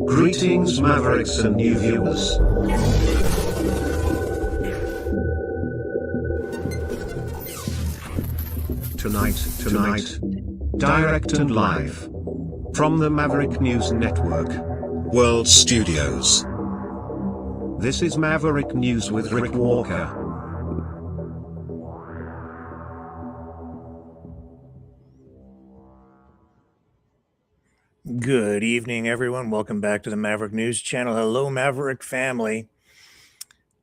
Greetings, Mavericks and new viewers. Tonight, direct and live from the Maverick News Network World Studios. This is Maverick News with Rick Walker. Good evening, everyone. Welcome back to the Maverick News Channel. Hello, Maverick family.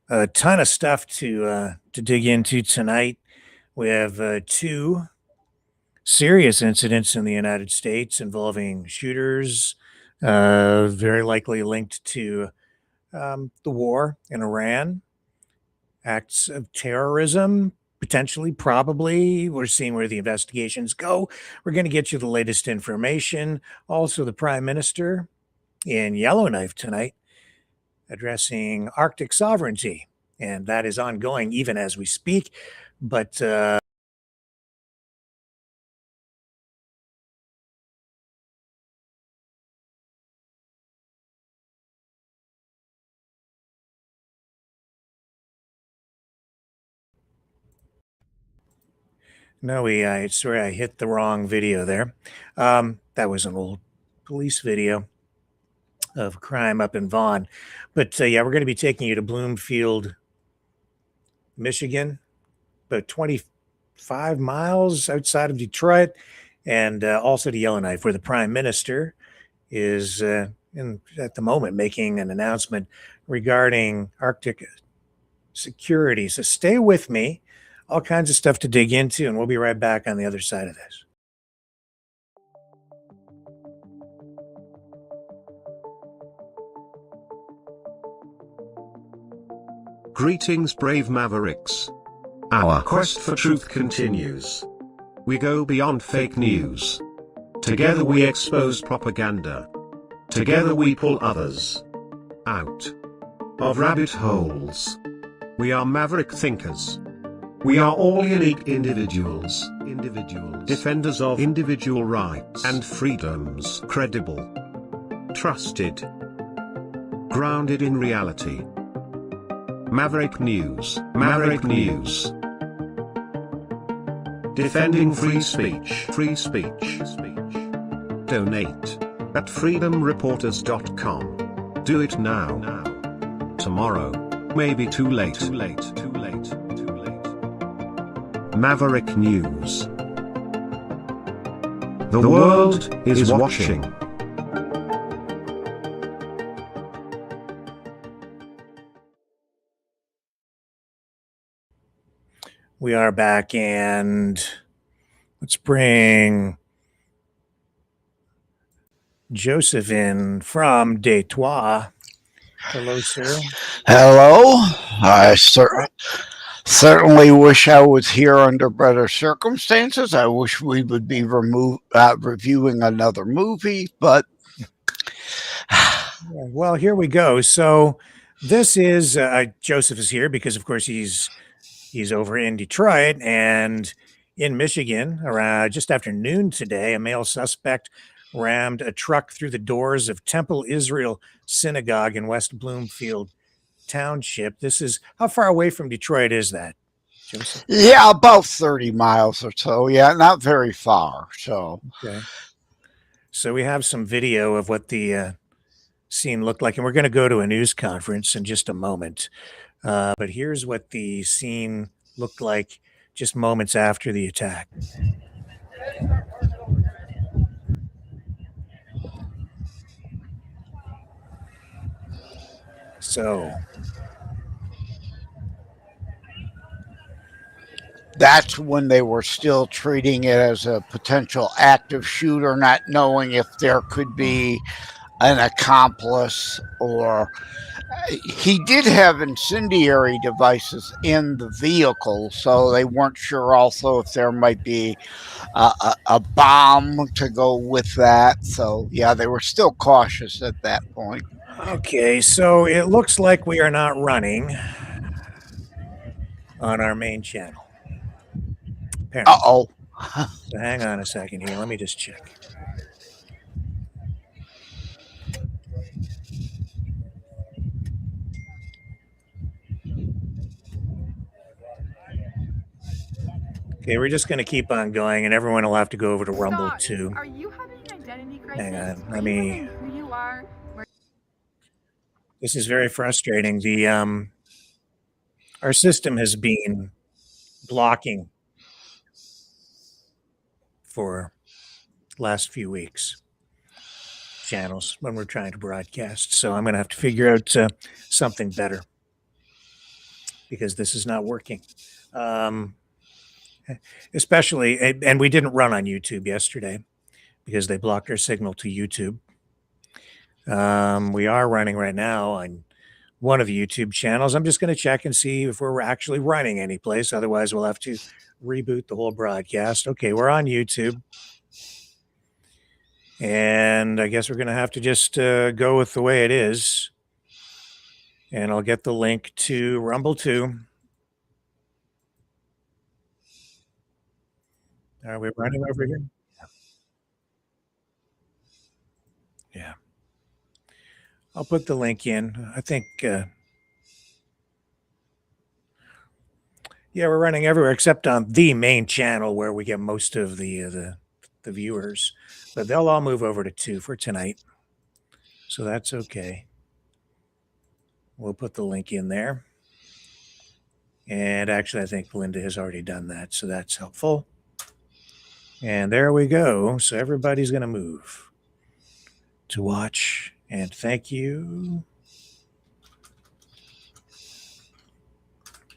A ton of stuff to dig into tonight. We have two serious incidents in the United States involving shooters, very likely linked to the war in Iran, acts of terrorism, potentially, probably. We're seeing where the investigations go. We're going to get you the latest information. Also, the Prime Minister in Yellowknife tonight addressing Arctic sovereignty, and that is ongoing even as we speak. But no, sorry, I hit the wrong video there. That was an old police video of crime up in Vaughan. But yeah, we're going to be taking you to Bloomfield, Michigan, about 25 miles outside of Detroit, and also to Yellowknife, where the Prime Minister is at the moment making an announcement regarding Arctic security. So stay with me. All kinds of stuff to dig into, and we'll be right back on the other side of this. Greetings, brave Mavericks. Our quest for truth continues. We go beyond fake news. Together we expose propaganda. Together we pull others out of rabbit holes. We are Maverick thinkers. We are all unique individuals, defenders of individual rights and freedoms, credible, trusted, grounded in reality. Maverick News, defending free speech, Donate at freedomreporters.com. Do it now. Tomorrow may be too late. Maverick News. The world is watching. We are back, and let's bring Joseph in from Detroit. Hello, sir. Hello. I certainly wish I was here under better circumstances. I wish we would be reviewing another movie, but well, here we go. So this is Joseph is here because, of course, he's over in Detroit, and in Michigan around just after noon today, a male suspect rammed a truck through the doors of Temple Israel Synagogue in West Bloomfield Township. This is, how far away from Detroit is that, Joseph? Yeah, about 30 miles or so. Yeah, not very far. So okay. So we have some video of what the scene looked like, and we're going to go to a news conference in just a moment. But here's what the scene looked like just moments after the attack. So that's when they were still treating it as a potential active shooter, not knowing if there could be an accomplice, or he did have incendiary devices in the vehicle, so they weren't sure also if there might be a bomb to go with that. So yeah, they were still cautious at that point. Okay, so it looks like we are not running on our main channel. Uh-oh. So hang on a second here. Let me just check. Okay, we're just going to keep on going, and everyone will have to go over to Rumble Scott, too. are you having an identity crisis? Hang on, Are let you me. wondering who you are? This is very frustrating. Our system has been blocking for last few weeks channels when we're trying to broadcast. So I'm going to have to figure out something better because this is not working. Especially, and we didn't run on YouTube yesterday because they blocked our signal to YouTube. We are running right now on one of the YouTube channels. I'm just going to check and see if we're actually running any place. Otherwise, we'll have to reboot the whole broadcast. Okay, we're on YouTube. And I guess we're going to have to just go with the way it is. And I'll get the link to Rumble too. Are we running over here? Yeah. I'll put the link in. I think, yeah, we're running everywhere except on the main channel where we get most of the viewers. But they'll all move over to 2 for tonight. So that's okay. We'll put the link in there. And actually, I think Linda has already done that, so that's helpful. And there we go. So everybody's going to move to watch. And thank you.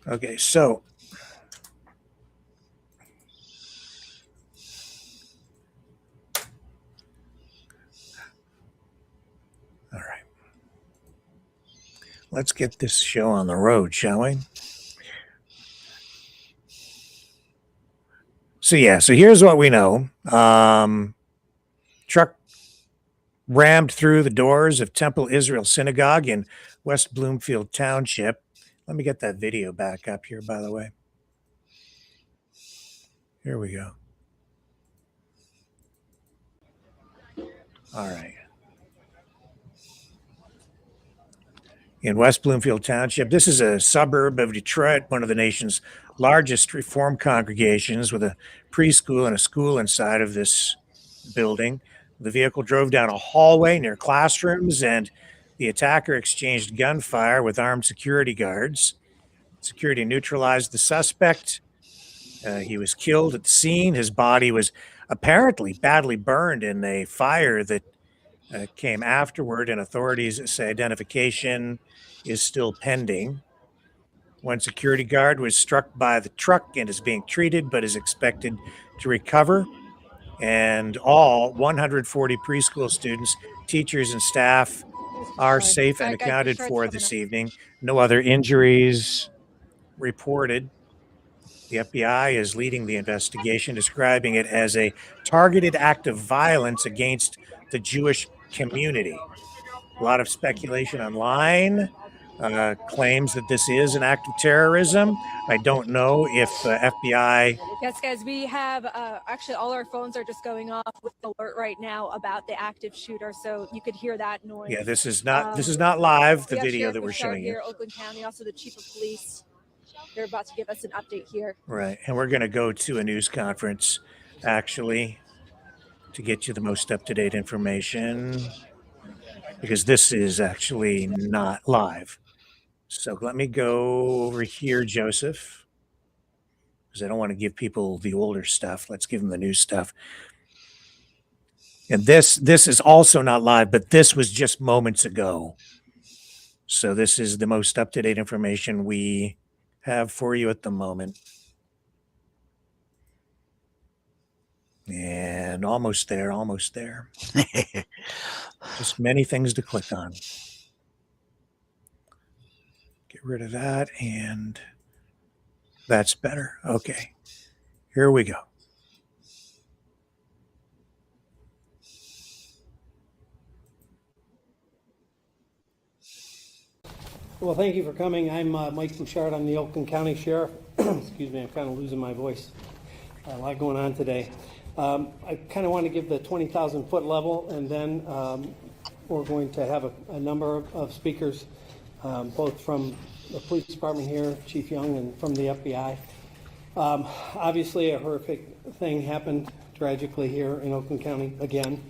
Okay, so all right. Let's get this show on the road, shall we? So yeah, so here's what we know. Truck rammed through the doors of Temple Israel Synagogue in West Bloomfield Township. Let me get that video back up here, by the way. Here we go. All right. In West Bloomfield Township, this is a suburb of Detroit, one of the nation's largest Reform congregations with a preschool and a school inside of this building. The vehicle drove down a hallway near classrooms, and the attacker exchanged gunfire with armed security guards. Security neutralized the suspect. He was killed at the scene. His body was apparently badly burned in a fire that came afterward, and authorities say identification is still pending. One security guard was struck by the truck and is being treated, but is expected to recover. And all 140 preschool students, teachers, and staff are safe and accounted for this evening. No other injuries reported. The FBI is leading the investigation, describing it as a targeted act of violence against the Jewish community. A lot of speculation online claims that this is an act of terrorism. I don't know if FBI. Yes, guys, we have actually all our phones are just going off with alert right now about the active shooter, so you could hear that noise. Yeah, this is not live. The video Sheriff that we're Bouchard showing here, you. Oakland County, also the chief of police. They're about to give us an update here. Right, and we're going to go to a news conference, actually, to get you the most up-to-date information, because this is actually not live. So let me go over here, Joseph, because I don't want to give people the older stuff. Let's give them the new stuff. And this is also not live, but this was just moments ago. So this is the most up-to-date information we have for you at the moment. And almost there. Just many things to click on. Get rid of that, and that's better. Okay, here we go. Well, thank you for coming. I'm Mike Bouchard. I'm the Oakland County Sheriff. Excuse me, I'm kind of losing my voice. A lot going on today. I kind of want to give the 20,000-foot level, and then we're going to have a number of speakers, both from the police department here, Chief Young, and from the FBI. Obviously, a horrific thing happened tragically here in Oakland County again.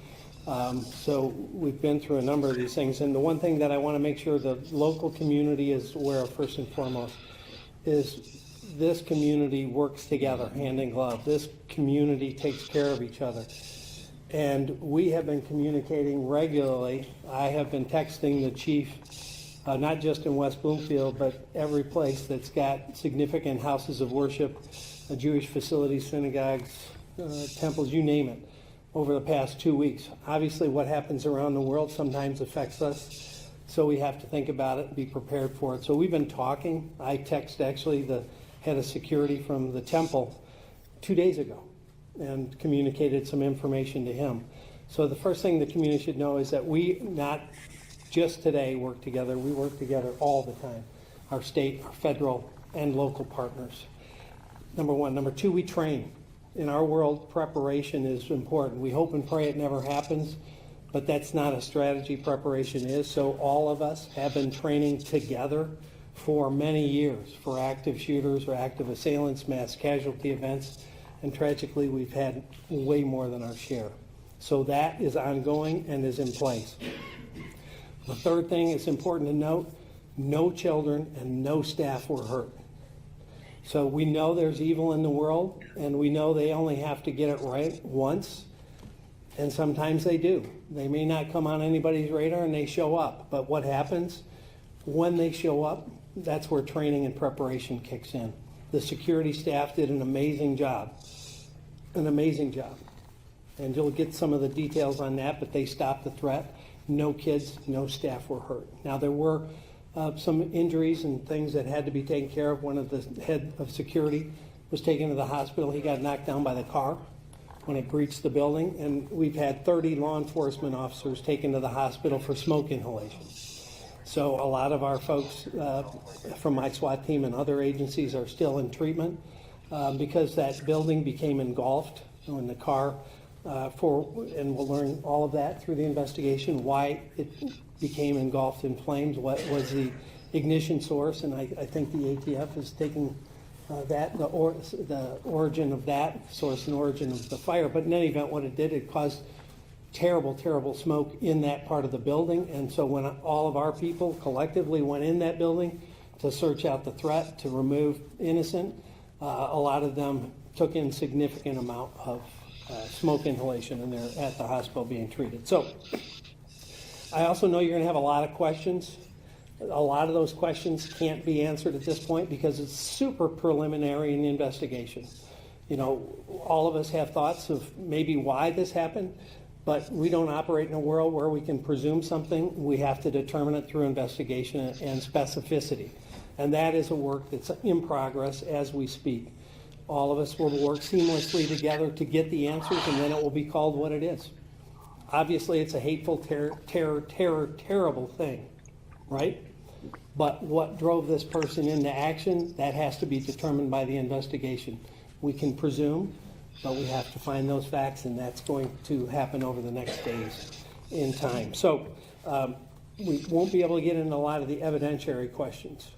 So we've been through a number of these things. And the one thing that I want to make sure the local community is aware of first and foremost is this community works together hand in glove. This community takes care of each other. And we have been communicating regularly. I have been texting the chief, not just in West Bloomfield, but every place that's got significant houses of worship, Jewish facilities, synagogues, temples, you name it, over the past 2 weeks. Obviously, what happens around the world sometimes affects us, so we have to think about it and be prepared for it. So we've been talking. I texted actually the head of security from the temple 2 days ago and communicated some information to him. So the first thing the community should know is that we not just today work together, we work together all the time. Our state, our federal, and local partners. Number one. Number two, we train. In our world, preparation is important. We hope and pray it never happens, but that's not a strategy. Preparation is. So all of us have been training together for many years for active shooters or active assailants, mass casualty events, and tragically we've had way more than our share. So that is ongoing and is in place. The third thing is important to note, no children and no staff were hurt. So we know there's evil in the world, and we know they only have to get it right once, and sometimes they do. They may not come on anybody's radar and they show up, but what happens when they show up, that's where training and preparation kicks in. The security staff did an amazing job, and you'll get some of the details on that, but they stopped the threat. No kids, no staff were hurt. Now there were some injuries and things that had to be taken care of. One of the head of security was taken to the hospital. He got knocked down by the car when it breached the building, and we've had 30 law enforcement officers taken to the hospital for smoke inhalation. So a lot of our folks from my SWAT team and other agencies are still in treatment because that building became engulfed when the car and we'll learn all of that through the investigation, why it became engulfed in flames, what was the ignition source, and I think the ATF is taking that, the origin of that source and origin of the fire. But in any event, what it did, it caused terrible, terrible smoke in that part of the building. And so when all of our people collectively went in that building to search out the threat, to remove innocent, a lot of them took in significant amount of smoke inhalation, and they're at the hospital being treated. So I also know you're going to have a lot of questions. A lot of those questions can't be answered at this point because it's super preliminary in the investigation. You know, all of us have thoughts of maybe why this happened, but we don't operate in a world where we can presume something. We have to determine it through investigation and specificity. And that is a work that's in progress as we speak. All of us will work seamlessly together to get the answers, and then it will be called what it is. Obviously, it's a hateful, terrible thing, right? But what drove this person into action, that has to be determined by the investigation. We can presume, but we have to find those facts, and that's going to happen over the next days in time. So we won't be able to get into a lot of the evidentiary questions,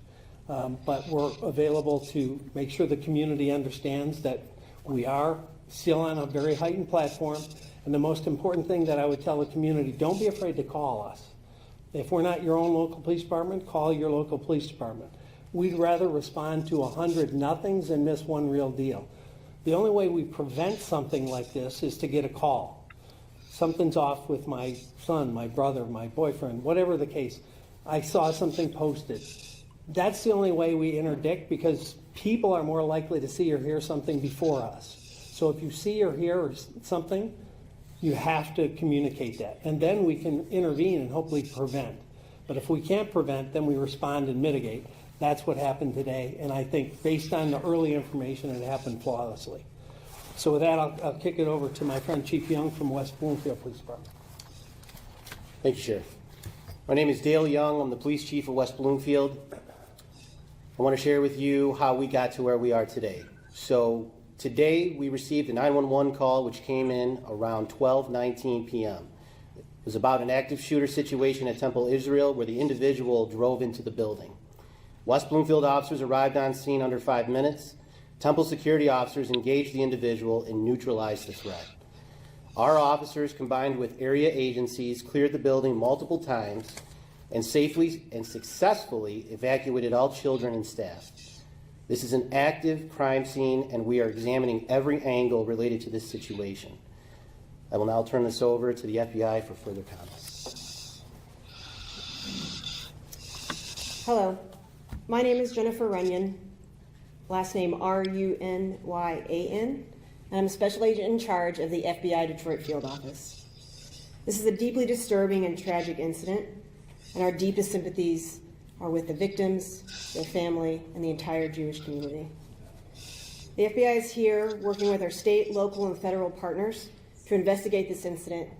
but we're available to make sure the community understands that we are still on a very heightened platform. And the most important thing that I would tell the community, don't be afraid to call us. If we're not your own local police department, call your local police department. We'd rather respond to 100 nothings than miss one real deal. The only way we prevent something like this is to get a call. Something's off with my son, my brother, my boyfriend, whatever the case. I saw something posted. That's the only way we interdict, because people are more likely to see or hear something before us. So if you see or hear something, you have to communicate that. And then we can intervene and hopefully prevent. But if we can't prevent, then we respond and mitigate. That's what happened today. And I think based on the early information, it happened flawlessly. So with that, I'll kick it over to my friend Chief Young from West Bloomfield Police Department. Thank you, Sheriff. My name is Dale Young. I'm the police chief of West Bloomfield. I want to share with you how we got to where we are today. So today we received a 911 call which came in around 12:19 p.m. It was about an active shooter situation at Temple Israel where the individual drove into the building. West Bloomfield officers arrived on scene under 5 minutes. Temple security officers engaged the individual and neutralized the threat. Our officers, combined with area agencies, cleared the building multiple times and safely and successfully evacuated all children and staff. This is an active crime scene, and we are examining every angle related to this situation. I will now turn this over to the FBI for further comments. Hello, my name is Jennifer Runyon, last name Runyan, and I'm a special agent in charge of the FBI Detroit Field Office. This is a deeply disturbing and tragic incident, and our deepest sympathies are with the victims, their family, and the entire Jewish community. The FBI is here working with our state, local, and federal partners to investigate this incident,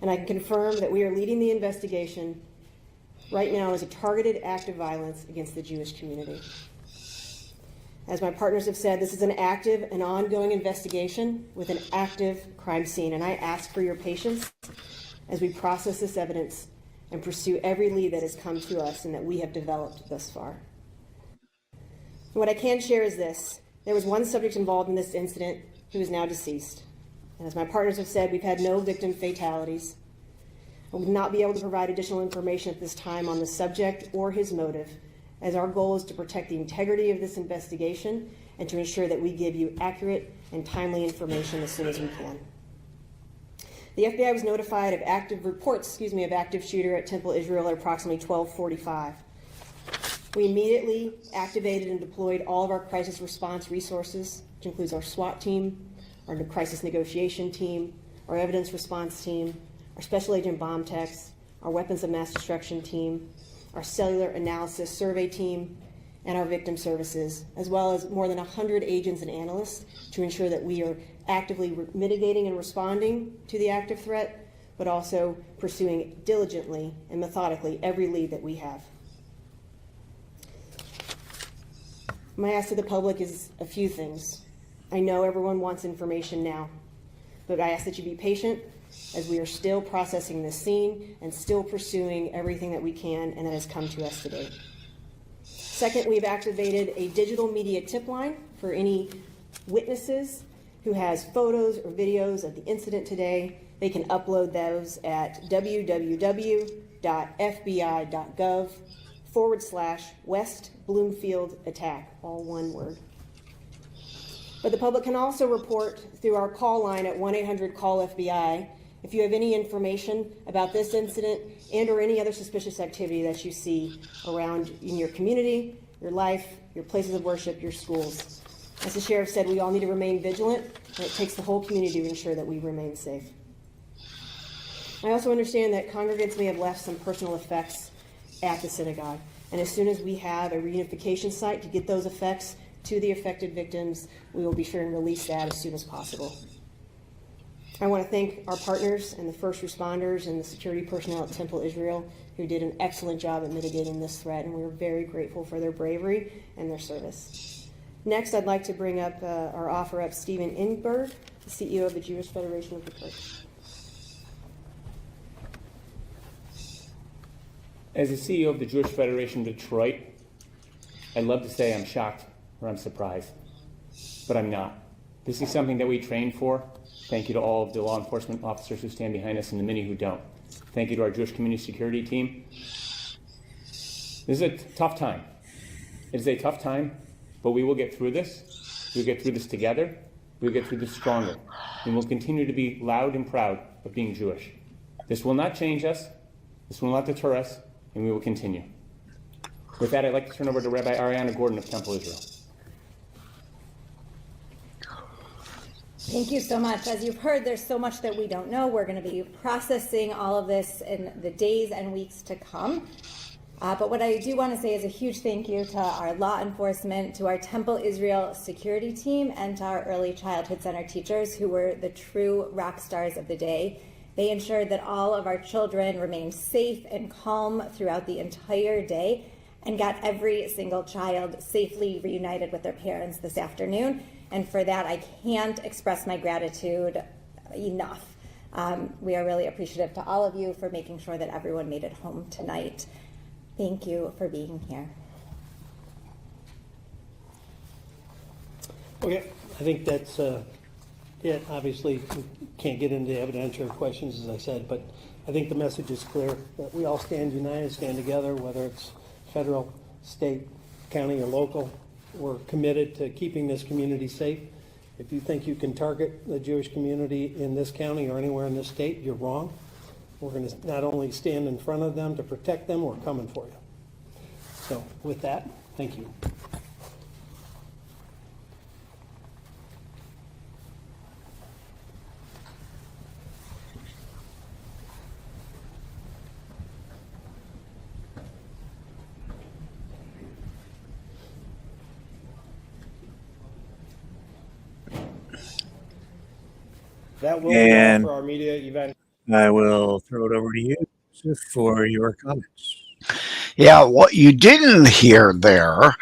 and I can confirm that we are leading the investigation right now as a targeted act of violence against the Jewish community. As my partners have said, this is an active and ongoing investigation with an active crime scene, and I ask for your patience as we process this evidence and pursue every lead that has come to us and that we have developed thus far. What I can share is this. There was one subject involved in this incident who is now deceased. And as my partners have said, we've had no victim fatalities. I would not be able to provide additional information at this time on the subject or his motive, as our goal is to protect the integrity of this investigation and to ensure that we give you accurate and timely information as soon as we can. The FBI was notified of active shooter at Temple Israel at approximately 12:45. We immediately activated and deployed all of our crisis response resources, which includes our SWAT team, our crisis negotiation team, our evidence response team, our special agent bomb techs, our weapons of mass destruction team, our cellular analysis survey team, and our victim services, as well as more than 100 agents and analysts to ensure that we are actively mitigating and responding to the active threat, but also pursuing diligently and methodically every lead that we have. My ask to the public is a few things. I know everyone wants information now, but I ask that you be patient as we are still processing this scene and still pursuing everything that we can and that has come to us today. Second, we've activated a digital media tip line for any witnesses who has photos or videos of the incident today. They can upload those at www.fbi.gov/West Bloomfield attack, all one word. But the public can also report through our call line at 1-800-CALL-FBI if you have any information about this incident and or any other suspicious activity that you see around in your community, your life, your places of worship, your schools. As the sheriff said, we all need to remain vigilant, and it takes the whole community to ensure that we remain safe. I also understand that congregants may have left some personal effects at the synagogue, and as soon as we have a reunification site to get those effects to the affected victims, we will be sure and release that as soon as possible. I want to thank our partners and the first responders and the security personnel at Temple Israel who did an excellent job at mitigating this threat, and we are very grateful for their bravery and their service. Next, I'd like to bring up or offer up Stephen Ingberg, the CEO of the Jewish Federation of Detroit. As the CEO of the Jewish Federation of Detroit, I'd love to say I'm shocked or I'm surprised, but I'm not. This is something that we trained for. Thank you to all of the law enforcement officers who stand behind us and the many who don't. Thank you to our Jewish community security team. This is a tough time. It is a tough time, but we will get through this. We'll get through this together. We'll get through this stronger. And we'll continue to be loud and proud of being Jewish. This will not change us. This will not deter us, and we will continue. With that, I'd like to turn over to Rabbi Ariana Gordon of Temple Israel. Thank you so much. As you've heard, there's so much that we don't know. We're going to be processing all of this in the days and weeks to come. But what I do want to say is a huge thank you to our law enforcement, to our Temple Israel security team, and to our early childhood center teachers who were the true rock stars of the day. They ensured that all of our children remained safe and calm throughout the entire day and got every single child safely reunited with their parents this afternoon. And for that, I can't express my gratitude enough. We are really appreciative to all of you for making sure that everyone made it home tonight. Thank you for being here. Okay, I think that's it. Obviously, we can't get into evidentiary questions, as I said, but I think the message is clear that we all stand united, stand together, whether it's federal, state, county, or local. We're committed to keeping this community safe. If you think you can target the Jewish community in this county or anywhere in this state, you're wrong. We're going to not only stand in front of them to protect them, we're coming for you. So with that, thank you. That will be all for our media event. I will throw it over to you for your comments. Yeah, what you didn't hear there,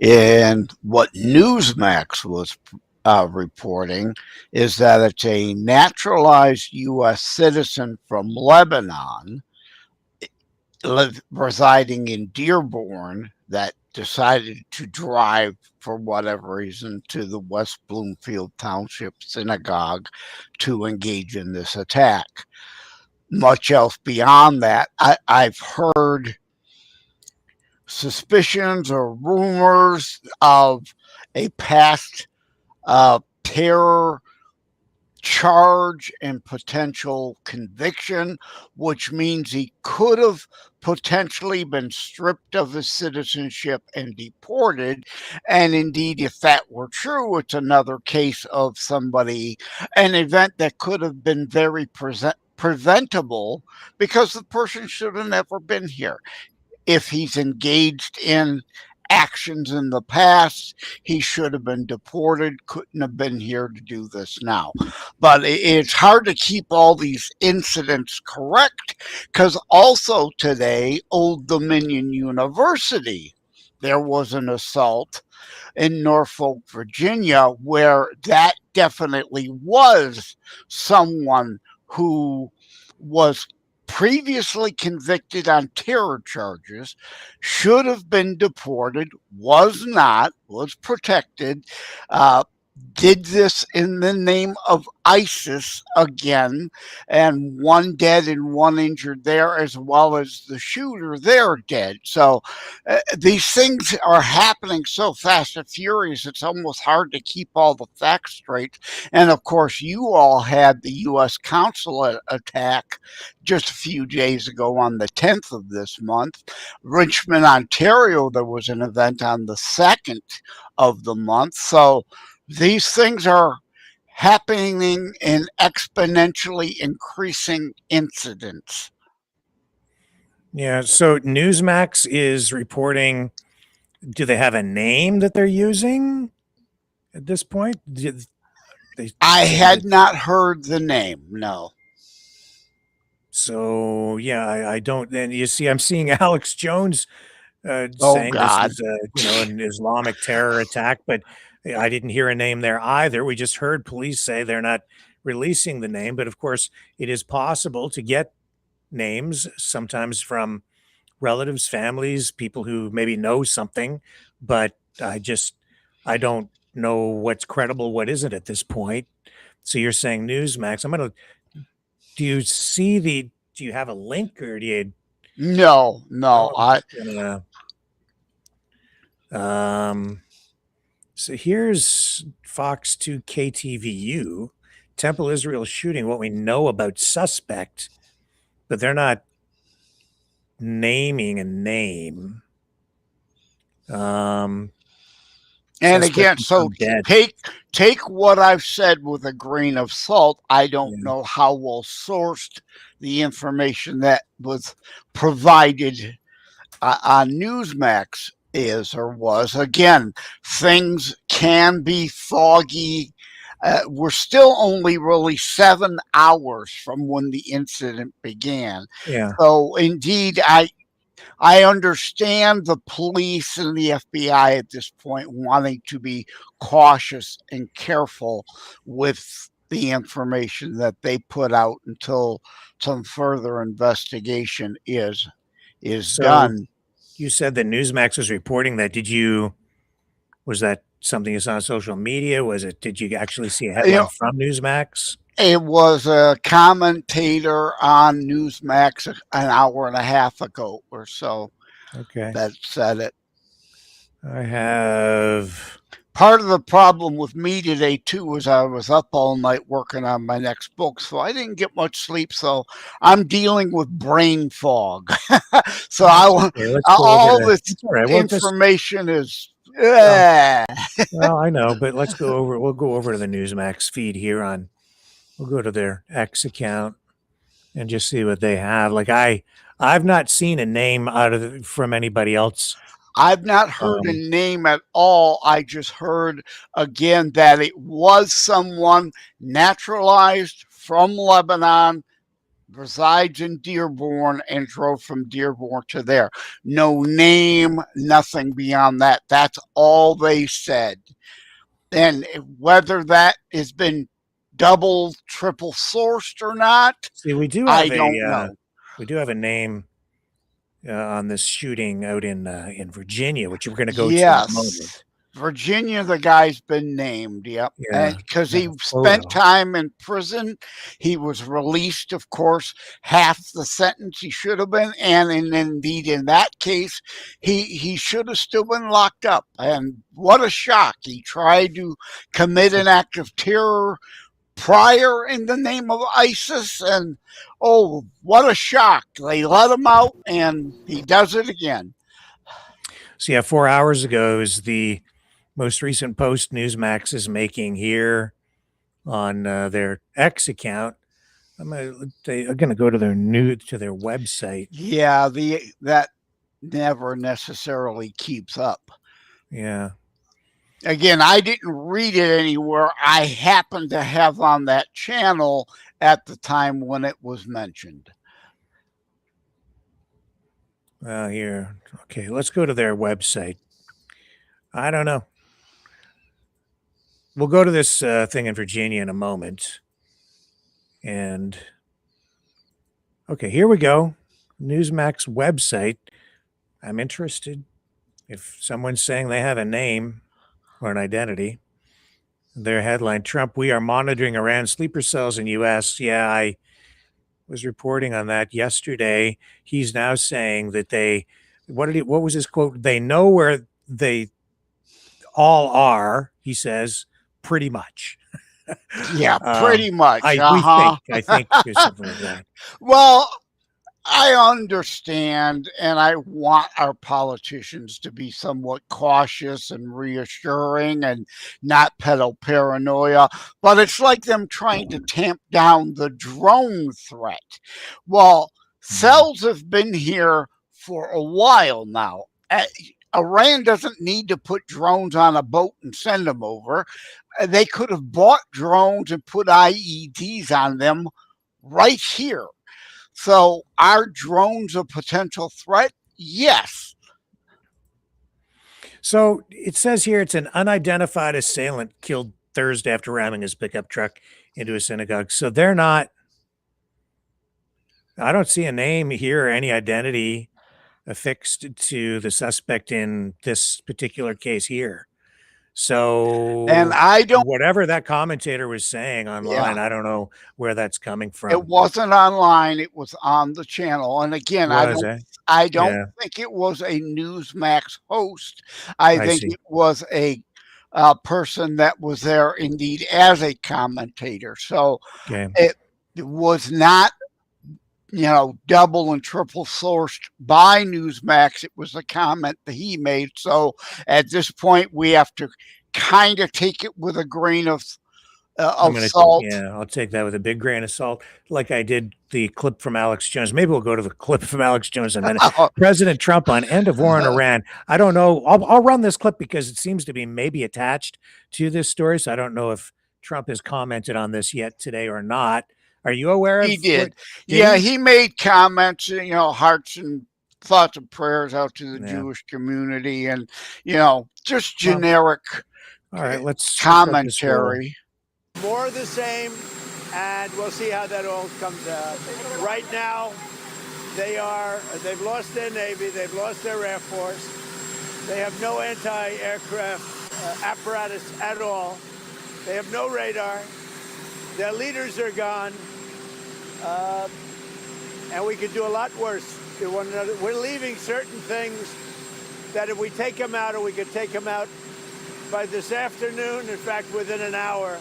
and what Newsmax was reporting, is that it's a naturalized U.S. citizen from Lebanon residing in Dearborn that decided to drive for whatever reason to the West Bloomfield Township Synagogue to engage in this attack. Much else beyond that, I've heard suspicions or rumors of a past terror charge and potential conviction, which means he could have potentially been stripped of his citizenship and deported. And indeed, if that were true, it's another case of an event that could have been very preventable, because the person should have never been here. If he's engaged in actions in the past, he should have been deported, couldn't have been here to do this now. But it's hard to keep all these incidents correct, because also today, Old Dominion University, there was an assault in Norfolk, Virginia, where that definitely was someone who was previously convicted on terror charges, should have been deported, was not, was protected, did this in the name of ISIS again, and one dead and one injured there, as well as the shooter there dead. So these things are happening so fast and furious, it's almost hard to keep all the facts straight. And of course, you all had the U.S. consulate attack just a few days ago on the 10th of this month. Richmond, Ontario, there was an event on the 2nd of the month. So these things are happening in exponentially increasing incidents. Yeah, so Newsmax is reporting, do they have a name that they're using at this point? I had not heard the name, no. So, yeah, I don't, and you see, I'm seeing Alex Jones Oh, saying God. this is an Islamic terror attack, but I didn't hear a name there either. We just heard police say they're not releasing the name, but of course, it is possible to get names sometimes from relatives, families, people who maybe know something, but I don't know what's credible, what isn't at this point. So you're saying Newsmax. Do you have a link, or do you? No. So here's Fox 2 KTVU, Temple Israel shooting, what we know about suspect, but they're not naming a name. And again, so take what I've said with a grain of salt. I don't know how well sourced the information that was provided on Newsmax is or was. Again, things can be foggy. We're still only really 7 hours from when the incident began. Yeah. So indeed, I understand the police and the FBI at this point wanting to be cautious and careful with the information that they put out until some further investigation is done. You said that Newsmax was reporting that. Did you Was that something you saw on social media? Did you actually see a You headline know, from Newsmax? it was a commentator on Newsmax an hour and a half ago or so Okay. that said it. I have. Part of the problem with me today too was I was up all night working on my next book, so I didn't get much sleep. So I'm dealing with brain fog. So Okay, let's go over all to. this It's all right. information is. Well, well, I know, but let's go over. We'll go over to the Newsmax feed here on. We'll go to their X account and just see what they have. Like I've not seen a name from anybody else. I've not heard a name at all. I just heard again that it was someone naturalized from Lebanon, resides in Dearborn, and drove from Dearborn to there. No name, nothing beyond that. That's all they said. And whether that has been double, triple sourced or not, See, we do I have don't know. we do have a name on this shooting out in Virginia, which we're going to go to in a Yes. moment. Virginia, the guy's been named, yep. Yeah, Because got he a spent photo. time in prison. He was released, of course, half the sentence he should have been. And indeed, in that case, he should have still been locked up. And what a shock. He tried to commit an act of terror prior in the name of ISIS. And oh, what a shock. They let him out and he does it again. So yeah, 4 hours ago is the most recent post Newsmax is making here on their X account. I'm gonna go to their website. Yeah, that never necessarily keeps up. Yeah. Again, I didn't read it anywhere. I happened to have on that channel at the time when it was mentioned. Here. Okay, let's go to their website. I don't know. We'll go to this thing in Virginia in a moment. And okay, here we go. Newsmax website. I'm interested. If someone's saying they have a name or an identity, their headline, Trump, we are monitoring Iran sleeper cells in U.S. Yeah, I was reporting on that yesterday. He's now saying that what was his quote? They know where they all are, he says, pretty much. Yeah, pretty much. I think there's something like that. Well, I understand, and I want our politicians to be somewhat cautious and reassuring and not peddle paranoia, but it's like them trying to tamp down the drone threat. Well, cells have been here for a while now. Iran doesn't need to put drones on a boat and send them over. They could have bought drones and put IEDs on them right here. So are drones a potential threat? Yes. So it says here it's an unidentified assailant killed Thursday after ramming his pickup truck into a synagogue. So they're not, I don't see a name here or any identity affixed to the suspect in this particular case here. So, and I don't, whatever that commentator was saying online, I don't know where that's coming from. It wasn't online. It was on the channel. And again, I don't think it was a Newsmax host. I think it was a person that was there indeed as a commentator. So it was not, double and triple sourced by Newsmax. It was a comment that he made. So at this point, we have to kind of take it with a grain of salt. Yeah, I'll take that with a big grain of salt, like I did the clip from Alex Jones. Maybe we'll go to the clip from Alex Jones in a minute. President Trump on end of war in Iran. I don't know. I'll run this clip because it seems to be maybe attached to this story. So I don't know if Trump has commented on this yet today or not. Are you aware of? He did. He made comments, hearts and thoughts and prayers out to the Jewish community and, just generic commentary. More of the same, and we'll see how that all comes out. Right now, they've lost their Navy, they've lost their Air Force, they have no anti-aircraft apparatus at all. They have no radar. Their leaders are gone. And we could do a lot worse to one another. We're leaving certain things that if we take them out, or we could take them out by this afternoon, in fact, within an hour,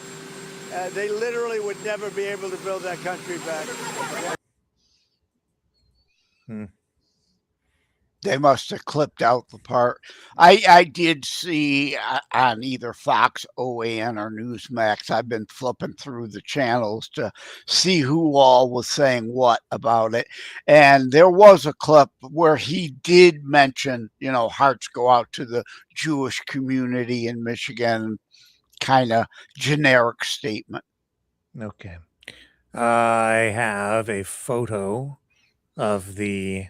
they literally would never be able to build that country back. They must have clipped out the part. I did see on either Fox, OAN, or Newsmax. I've been flipping through the channels to see who all was saying what about it. And there was a clip where he did mention, hearts go out to the Jewish community in Michigan, kind of generic statement. Okay. I have a photo of the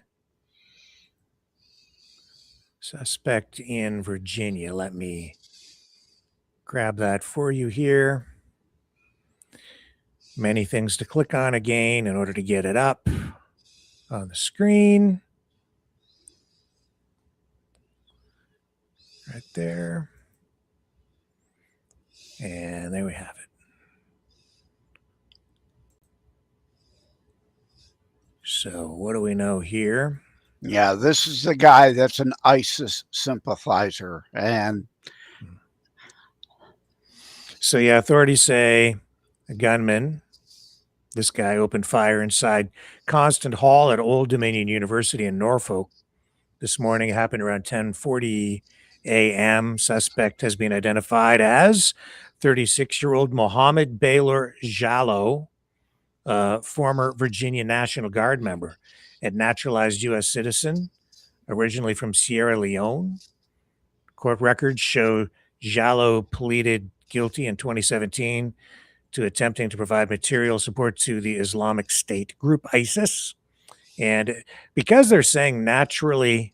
suspect in Virginia. Let me grab that for you here. Many things to click on again in order to get it up on the screen. Right there. And there we have it. So what do we know here? Yeah, this is the guy that's an ISIS sympathizer. And so, yeah, authorities say a gunman, this guy, opened fire inside Constant Hall at Old Dominion University in Norfolk this morning. It happened around 10:40 a.m. Suspect has been identified as 36-year-old Mohammed Baylor Jallo, former Virginia National Guard member and naturalized U.S. citizen, originally from Sierra Leone. Court records show Jallo pleaded guilty in 2017 to attempting to provide material support to the Islamic State group ISIS. And because they're saying a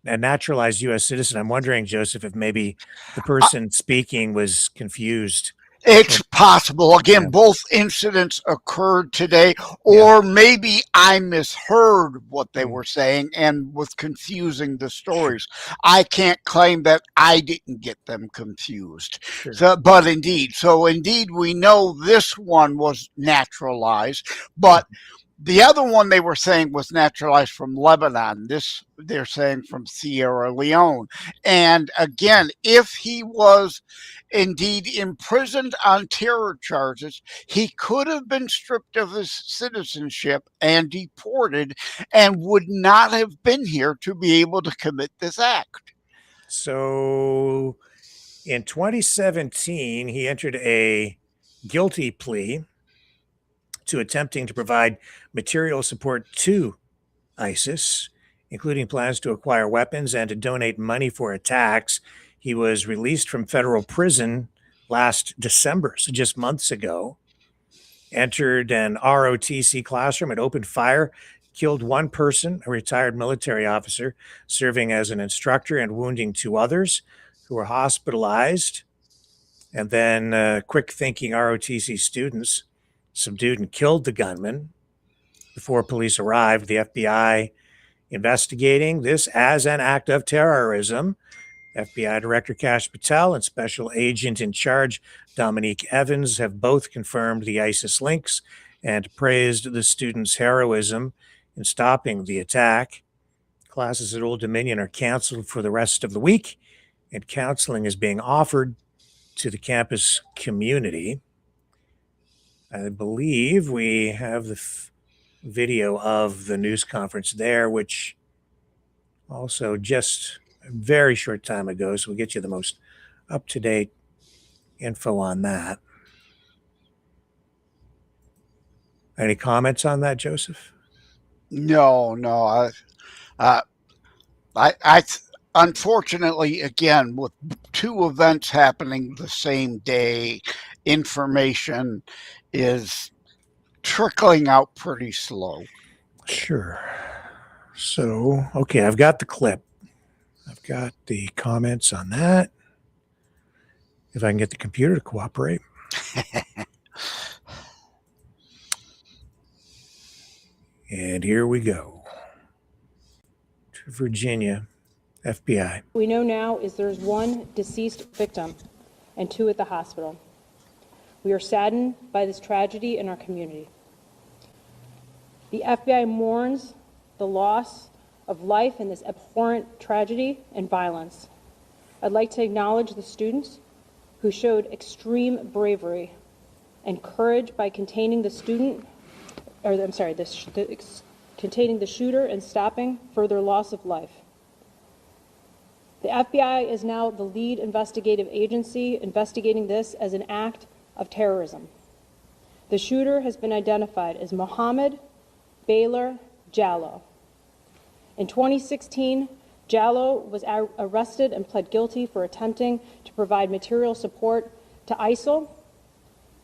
naturalized U.S. citizen, I'm wondering, Joseph, if maybe the person speaking was confused. It's possible. Again, both incidents occurred today, or maybe I misheard what they were saying and was confusing the stories. I can't claim that I didn't get them confused. But indeed, we know this one was naturalized, but the other one they were saying was naturalized from Lebanon. This they're saying from Sierra Leone. And again, if he was indeed imprisoned on terror charges, he could have been stripped of his citizenship and deported and would not have been here to be able to commit this act. So in 2017, he entered a guilty plea to attempting to provide material support to ISIS, including plans to acquire weapons and to donate money for attacks. He was released from federal prison last December, so just months ago. Entered an ROTC classroom and opened fire, killed one person, a retired military officer, serving as an instructor, and wounding two others who were hospitalized. And then quick-thinking ROTC students subdued and killed the gunman. Before police arrived, the FBI investigating this as an act of terrorism. FBI Director Kash Patel and Special Agent in Charge Dominique Evans have both confirmed the ISIS links and praised the students' heroism in stopping the attack. Classes at Old Dominion are canceled for the rest of the week, and counseling is being offered to the campus community. I believe we have the video of the news conference there, which also just a very short time ago, so we'll get you the most up-to-date info on that. Any comments on that, Joseph? No. I unfortunately, again, with two events happening the same day, information is trickling out pretty slow. Sure. So, okay, I've got the clip. I've got the comments on that. If I can get the computer to cooperate. And here we go. To Virginia. FBI. What we know now is there's one deceased victim and 2 at the hospital. We are saddened by this tragedy in our community. The FBI mourns the loss of life in this abhorrent tragedy and violence. I'd like to acknowledge the students who showed extreme bravery and courage by containing the containing the shooter and stopping further loss of life. The FBI is now the lead investigative agency investigating this as an act of terrorism. The shooter has been identified as Mohammed Baylor Jallow. In 2016, Jallow was arrested and pled guilty for attempting to provide material support to ISIL,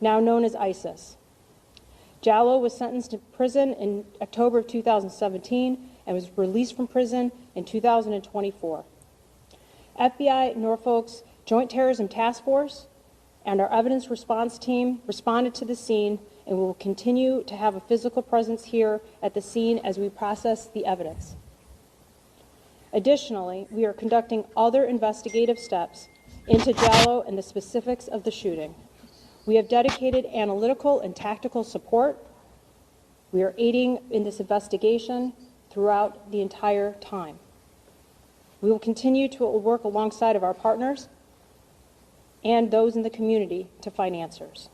now known as ISIS. Jallow was sentenced to prison in October of 2017 and was released from prison in 2024. FBI Norfolk's Joint Terrorism Task Force and our evidence response team responded to the scene and will continue to have a physical presence here at the scene as we process the evidence. Additionally, we are conducting other investigative steps into Jallow and the specifics of the shooting. We have dedicated analytical and tactical support. We are aiding in this investigation throughout the entire time. We will continue to work alongside of our partners and those in the community to find answers.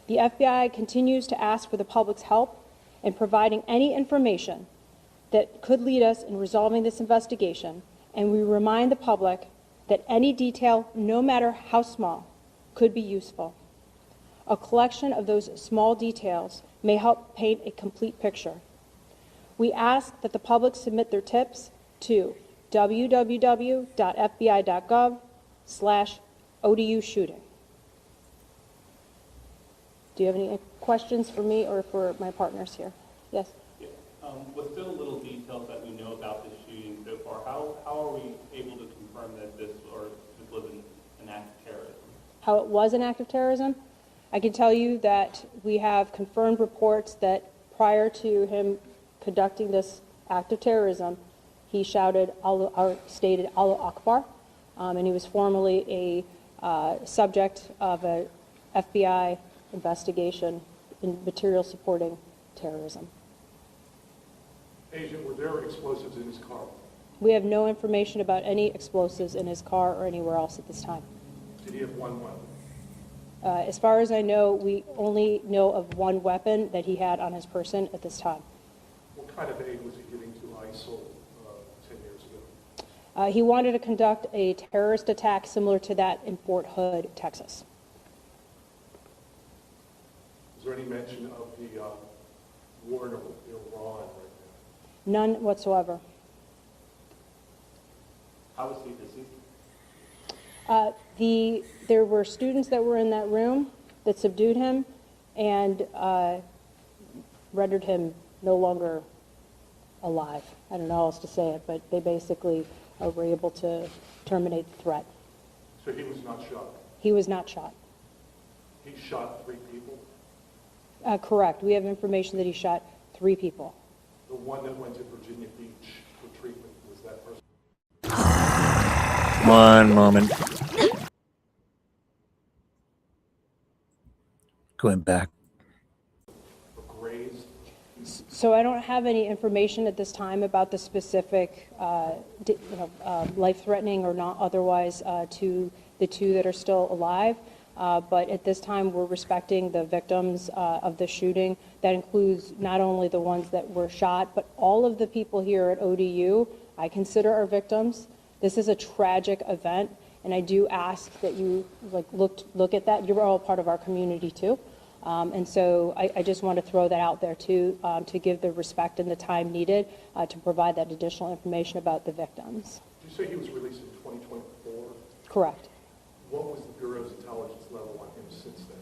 The FBI continues to ask for the public's help in providing any information that could lead us in resolving this investigation, and we remind the public that any detail, no matter how small, could be useful. A collection of those small details may help paint a complete picture. We ask that the public submit their tips to www.fbi.gov/ODU shooting. Do you have any questions for me or for my partners here? Yes? Yeah. With still little details that we know about the shooting so far, how are we able to confirm that this was an act of terrorism? How it was an act of terrorism? I can tell you that we have confirmed reports that prior to him conducting this act of terrorism, he shouted, stated Allah Akbar, and he was formerly a subject of a FBI investigation in material supporting terrorism. Agent, were there explosives in his car? We have no information about any explosives in his car or anywhere else at this time. Did he have one weapon? As far as I know, we only know of one weapon that he had on his person at this time. What kind of aid was he giving to ISIL 10 years ago? He wanted to conduct a terrorist attack similar to that in Fort Hood, Texas. Is there any mention of the war in Iran right now? None whatsoever. How was he deceased? There were students that were in that room that subdued him and rendered him no longer alive. I don't know how else to say it, but they basically were able to terminate the threat. So he was not shot? He was not shot. He shot 3 people? Correct. We have information that he shot 3 people. The one that went to Virginia Beach for treatment, was that person? One moment. Going back. So I don't have any information at this time about the specific, life-threatening or not otherwise to the 2 that are still alive. But at this time, we're respecting the victims of the shooting. That includes not only the ones that were shot, but all of the people here at ODU I consider our victims. This is a tragic event, and I do ask that you look at that. You're all part of our community too. And so I just want to throw that out there too, to give the respect and the time needed to provide that additional information about the victims. Did you say he was released in 2024? Correct. What was the Bureau's intelligence level on him since then?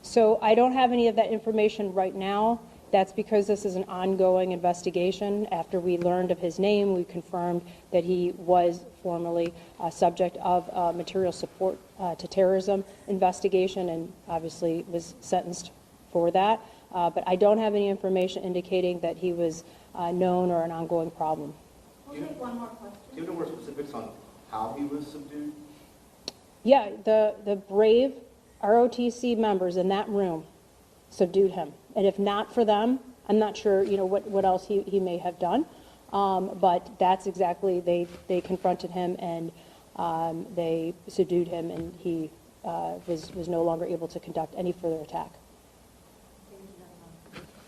So I don't have any of that information right now. That's because this is an ongoing investigation. After we learned of his name, we confirmed that he was formerly a subject of material support to terrorism investigation and obviously was sentenced for that. But I don't have any information indicating that he was known or an ongoing problem. We'll take one more question. Do you know more specifics on how he was subdued? Yeah, the brave ROTC members in that room subdued him. And if not for them, I'm not sure, what else he may have done. But that's exactly, they confronted him and they subdued him, and he was no longer able to conduct any further attack.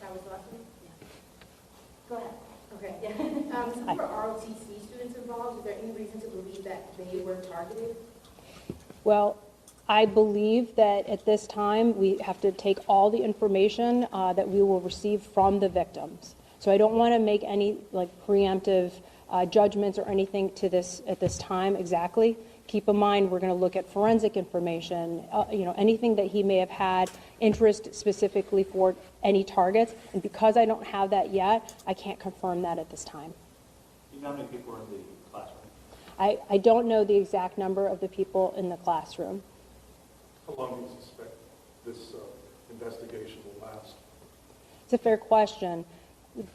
That was the last one? Yeah. Go ahead. Okay, yeah. Since there were ROTC students involved, is there any reason to believe that they were targeted? Well, I believe that at this time, we have to take all the information that we will receive from the victims. So I don't want to make any preemptive judgments or anything to this at this time exactly. Keep in mind, we're going to look at forensic information, anything that he may have had interest specifically for any targets. And because I don't have that yet, I can't confirm that at this time. Do you know how many people were in the classroom? I don't know the exact number of the people in the classroom. How long do you suspect this investigation will last? It's a fair question.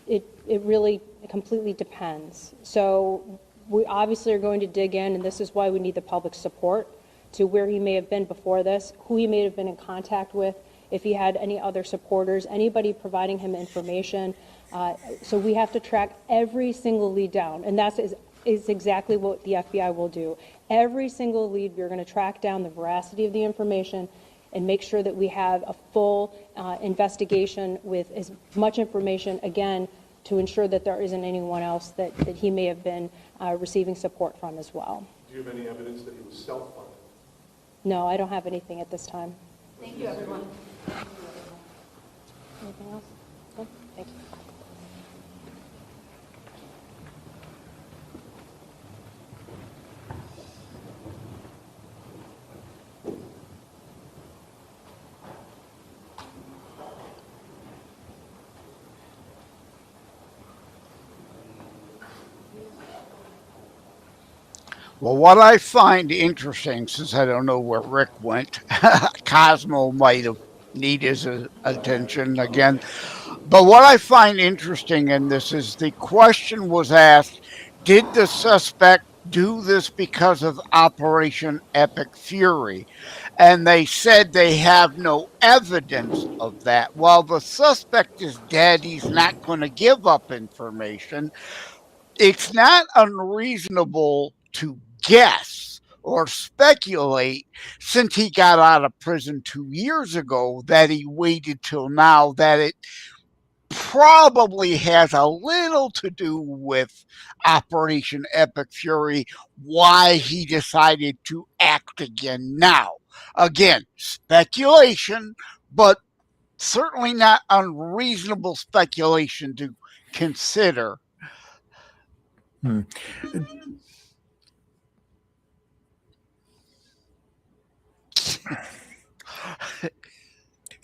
It really completely depends. So we obviously are going to dig in, and this is why we need the public support to where he may have been before this, who he may have been in contact with, if he had any other supporters, anybody providing him information. So we have to track every single lead down, and that's is exactly what the FBI will do. Every single lead, we're going to track down the veracity of the information and make sure that we have a full investigation with as much information, again, to ensure that there isn't anyone else that he may have been receiving support from as well. Do you have any evidence that he was self-funded? No, I don't have anything at this time. Thank you, everyone. Anything else? No? Thank you. Well, what I find interesting, since I don't know where Rick went, Cosmo might have need his attention again. But what I find interesting in this is the question was asked, did the suspect do this because of Operation Epic Fury? And they said they have no evidence of that. Well, the suspect is dead. He's not going to give up information. It's not unreasonable to guess or speculate, since he got out of prison 2 years ago, that he waited till now, that it probably has a little to do with Operation Epic Fury, why he decided to act again now. Again, speculation, but certainly not unreasonable speculation to consider.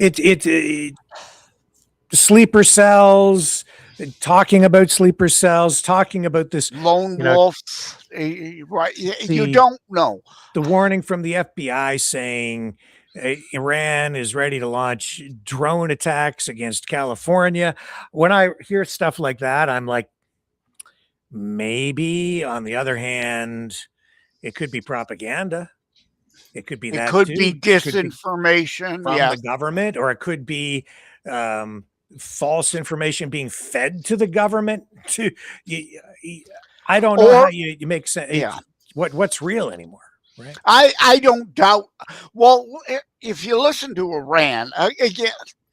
It sleeper cells, talking about sleeper cells, talking about this lone wolves, right? You don't know. The warning from the FBI saying Iran is ready to launch drone attacks against California. When I hear stuff like that, I'm like, maybe. On the other hand, it could be propaganda. It could be that. It could be disinformation from the government, or it could be false information being fed to the government. I don't know how you make sense. Yeah. What's real anymore, right? I don't doubt. Well, if you listen to Iran again,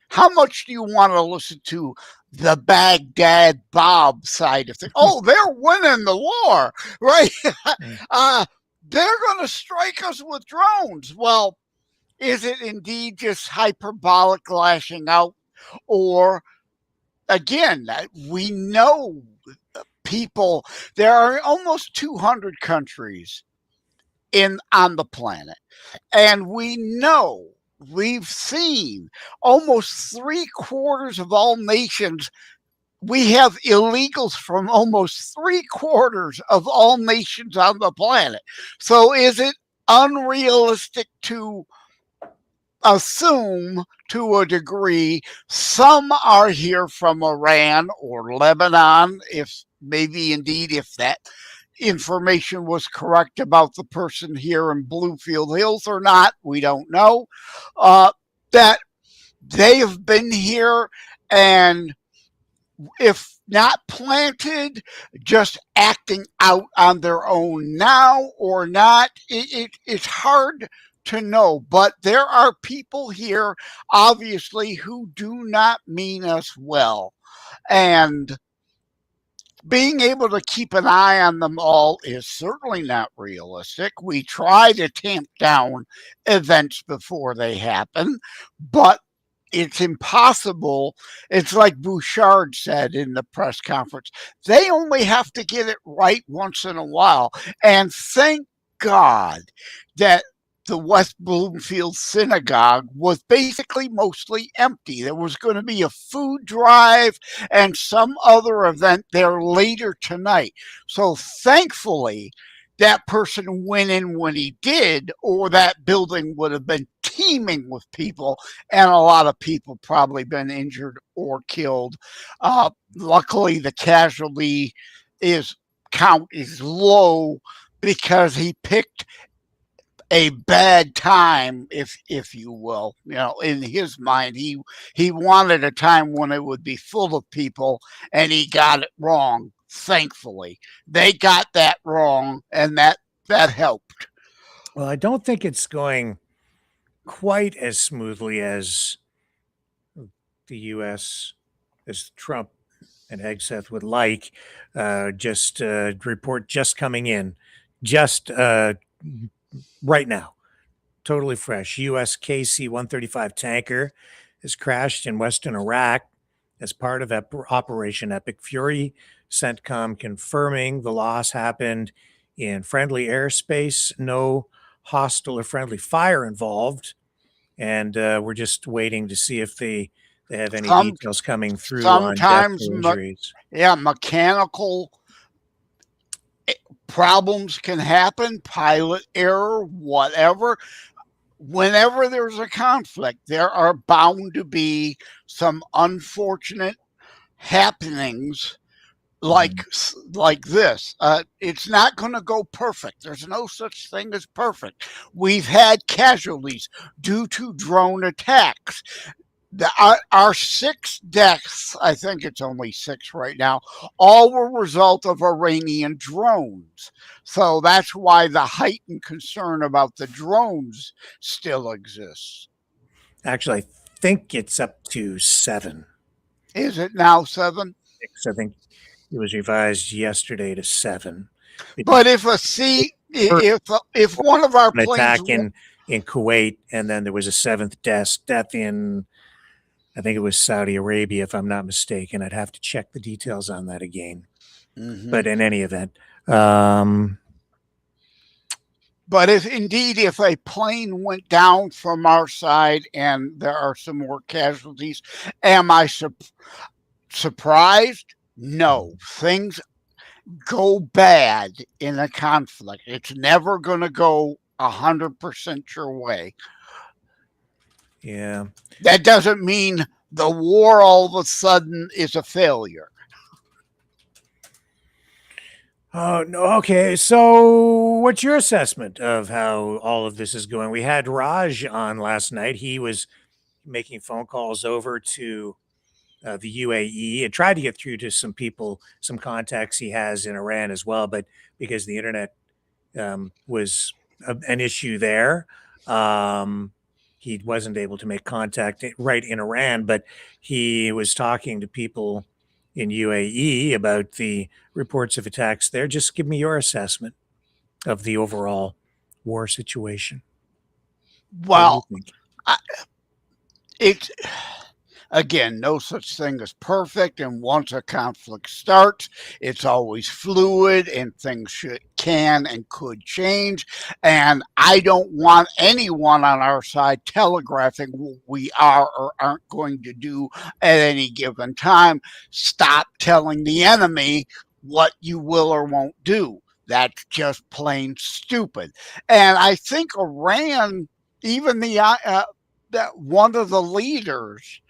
how much do you want to listen to the Baghdad Bob side of things? Oh, they're winning the war, right? They're going to strike us with drones. Well, is it indeed just hyperbolic lashing out? Or, again, we know people, there are almost 200 countries on the planet. And we know, we've seen almost 3/4 of all nations. We have illegals from almost 3/4 of all nations on the planet. So is it unrealistic to assume, to a degree, some are here from Iran or Lebanon, if maybe indeed if that information was correct about the person here in Bluefield Hills or not, we don't know, that they have been here and if not planted, just acting out on their own now or not, it's hard to know. But there are people here, obviously, who do not mean us well. And being able to keep an eye on them all is certainly not realistic. We try to tamp down events before they happen, but it's impossible. It's like Bouchard said in the press conference. They only have to get it right once in a while. And thank God that the West Bloomfield Synagogue was basically mostly empty. There was going to be a food drive and some other event there later tonight. So thankfully, that person went in when he did, or that building would have been teeming with people, and a lot of people probably been injured or killed. Luckily, the casualty count is low because he picked a bad time, if you will. You know, in his mind, he wanted a time when it would be full of people, and he got it wrong. Thankfully, they got that wrong, and that helped. Well, I don't think it's going quite as smoothly as the U.S. as Trump and Hegseth would like. Just report just coming in, just right now, totally fresh. U.S. KC-135 tanker has crashed in western Iraq as part of Operation Epic Fury. CENTCOM confirming the loss happened in friendly airspace, no hostile or friendly fire involved. And we're just waiting to see if they have any details coming through on deaths or injuries. Mechanical problems can happen, pilot error, whatever. Whenever there's a conflict, there are bound to be some unfortunate happenings like this. It's not going to go perfect. There's no such thing as perfect. We've had casualties due to drone attacks. Our 6 deaths, I think it's only 6 right now, all were a result of Iranian drones. So that's why the heightened concern about the drones still exists. Actually, I think it's up to 7. Is it now 7? 6, I think it was revised yesterday to 7. But if one of our an planes attack in Kuwait, and then there was a 7th death in, I think it was Saudi Arabia, if I'm not mistaken. I'd have to check the details on that again. But in any event, but if a plane went down from our side and there are some more casualties, am I surprised? No. Things go bad in a conflict. It's never going to go 100% your way. Yeah. That doesn't mean the war all of a sudden is a failure. Oh, no. Okay. So what's your assessment of how all of this is going? We had Raj on last night. He was making phone calls over to the UAE and tried to get through to some people, some contacts he has in Iran as well. But because the internet was an issue there, he wasn't able to make contact right in Iran, but he was talking to people in UAE about the reports of attacks there. Just give me your assessment of the overall war situation. Well, it's again, no such thing as perfect. And once a conflict starts, it's always fluid and things can and could change. And I don't want anyone on our side telegraphing what we are or aren't going to do at any given time. Stop telling the enemy what you will or won't do. That's just plain stupid. And I think Iran, even that one of the leaders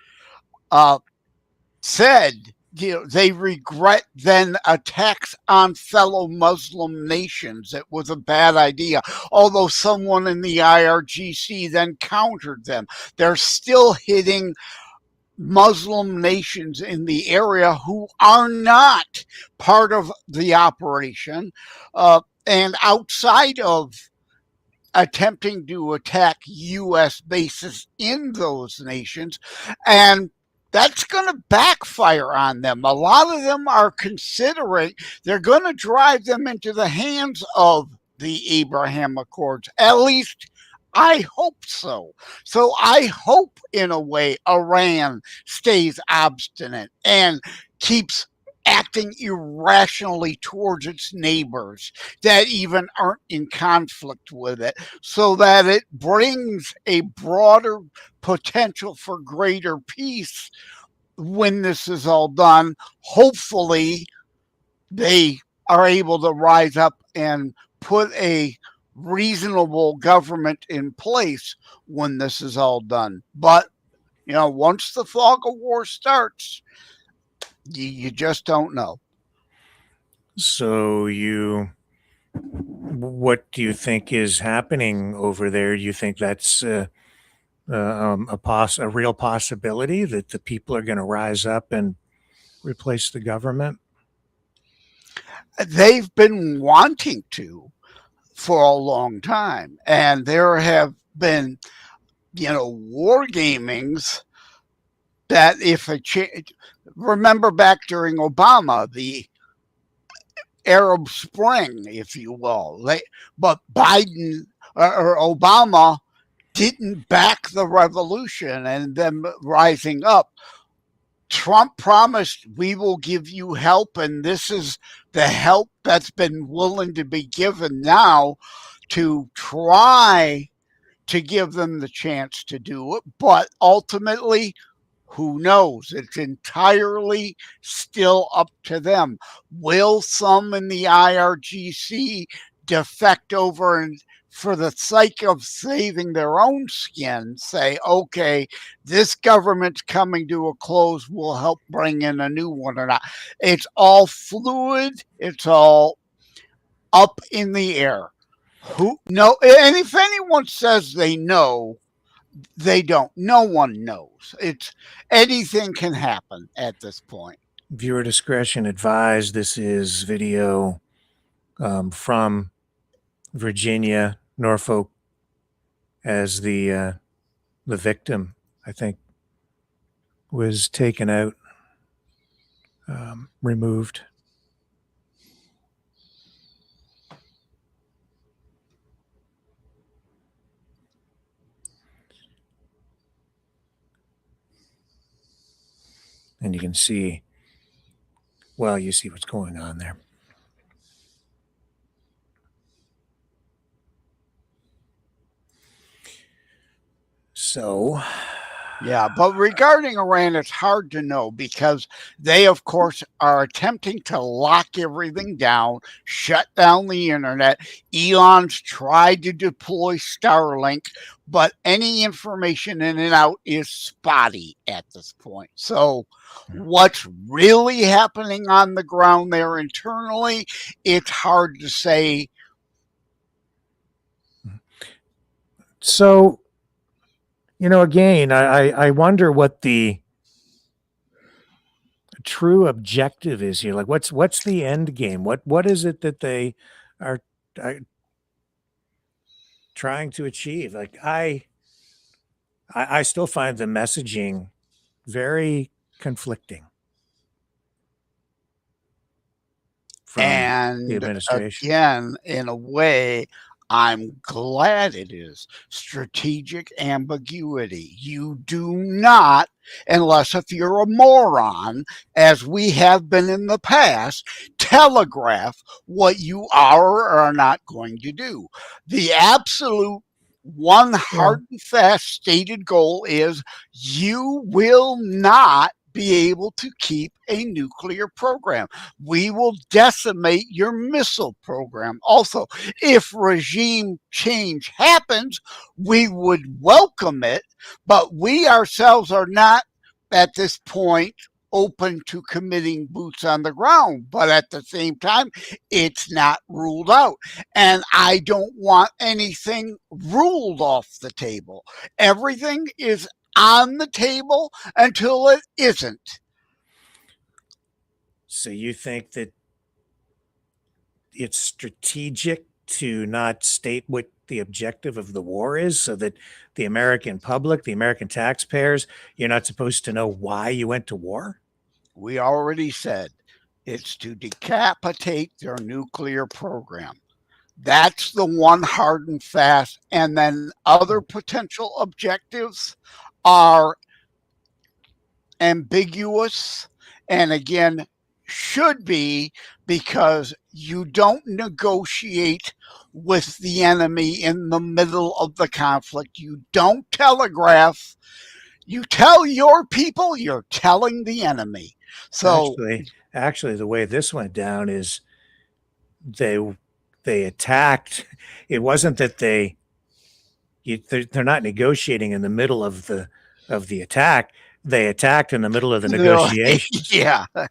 said they regret then attacks on fellow Muslim nations. It was a bad idea. Although someone in the IRGC then countered them, they're still hitting Muslim nations in the area who are not part of the operation, and outside of attempting to attack U.S. bases in those nations. And that's going to backfire on them. A lot of them are considering they're going to drive them into the hands of the Abraham Accords. At least I hope so. So I hope, in a way, Iran stays obstinate and keeps acting irrationally towards its neighbors that even aren't in conflict with it, so that it brings a broader potential for greater peace when this is all done. Hopefully, they are able to rise up and put a reasonable government in place when this is all done. But, once the fog of war starts, you just don't know. So what do you think is happening over there? Do you think that's a real possibility that the people are going to rise up and replace the government? They've been wanting to for a long time, and there have been, war gamings that remember back during Obama, the Arab Spring, if you will. But Biden or Obama didn't back the revolution and them rising up. Trump promised, we will give you help, and this is the help that's been willing to be given now to try to give them the chance to do it. But ultimately, who knows? It's entirely still up to them. Will some in the IRGC defect over and, for the sake of saving their own skin, say, okay, this government's coming to a close, we'll help bring in a new one or not? It's all fluid. It's all up in the air. And if anyone says they know, they don't. No one knows. Anything can happen at this point. Viewer discretion advised. This is video from Virginia, Norfolk, as the victim, I think, was taken out, removed. And you can see, you see what's going on there. So, yeah, but regarding Iran, it's hard to know because they, of course, are attempting to lock everything down, shut down the internet. Elon's tried to deploy Starlink, but any information in and out is spotty at this point. So what's really happening on the ground there internally, it's hard to say. So, again, I wonder what the true objective is here. Like, what's the end game? What is it that they are trying to achieve? Like, I still find the messaging very conflicting from the administration. Again, in a way, I'm glad it is. Strategic ambiguity. You do not, unless if you're a moron, as we have been in the past, telegraph what you are or are not going to do. The absolute one hard and fast stated goal is you will not be able to keep a nuclear program. We will decimate your missile program. Also, if regime change happens, we would welcome it, but we ourselves are not at this point open to committing boots on the ground, but at the same time, it's not ruled out. And I don't want anything ruled off the table. Everything is on the table until it isn't. So you think that it's strategic to not state what the objective of the war is, so that the American public, the American taxpayers, you're not supposed to know why you went to war? We already said it's to decapitate their nuclear program. That's the one hard and fast. And then other potential objectives are ambiguous and, again, should be, because you don't negotiate with the enemy in the middle of the conflict. You don't telegraph. You tell your people, you're telling the enemy. So actually, the way this went down is they attacked. It wasn't that they're not negotiating in the middle of the attack. They attacked in the middle of the negotiations. Yeah. Do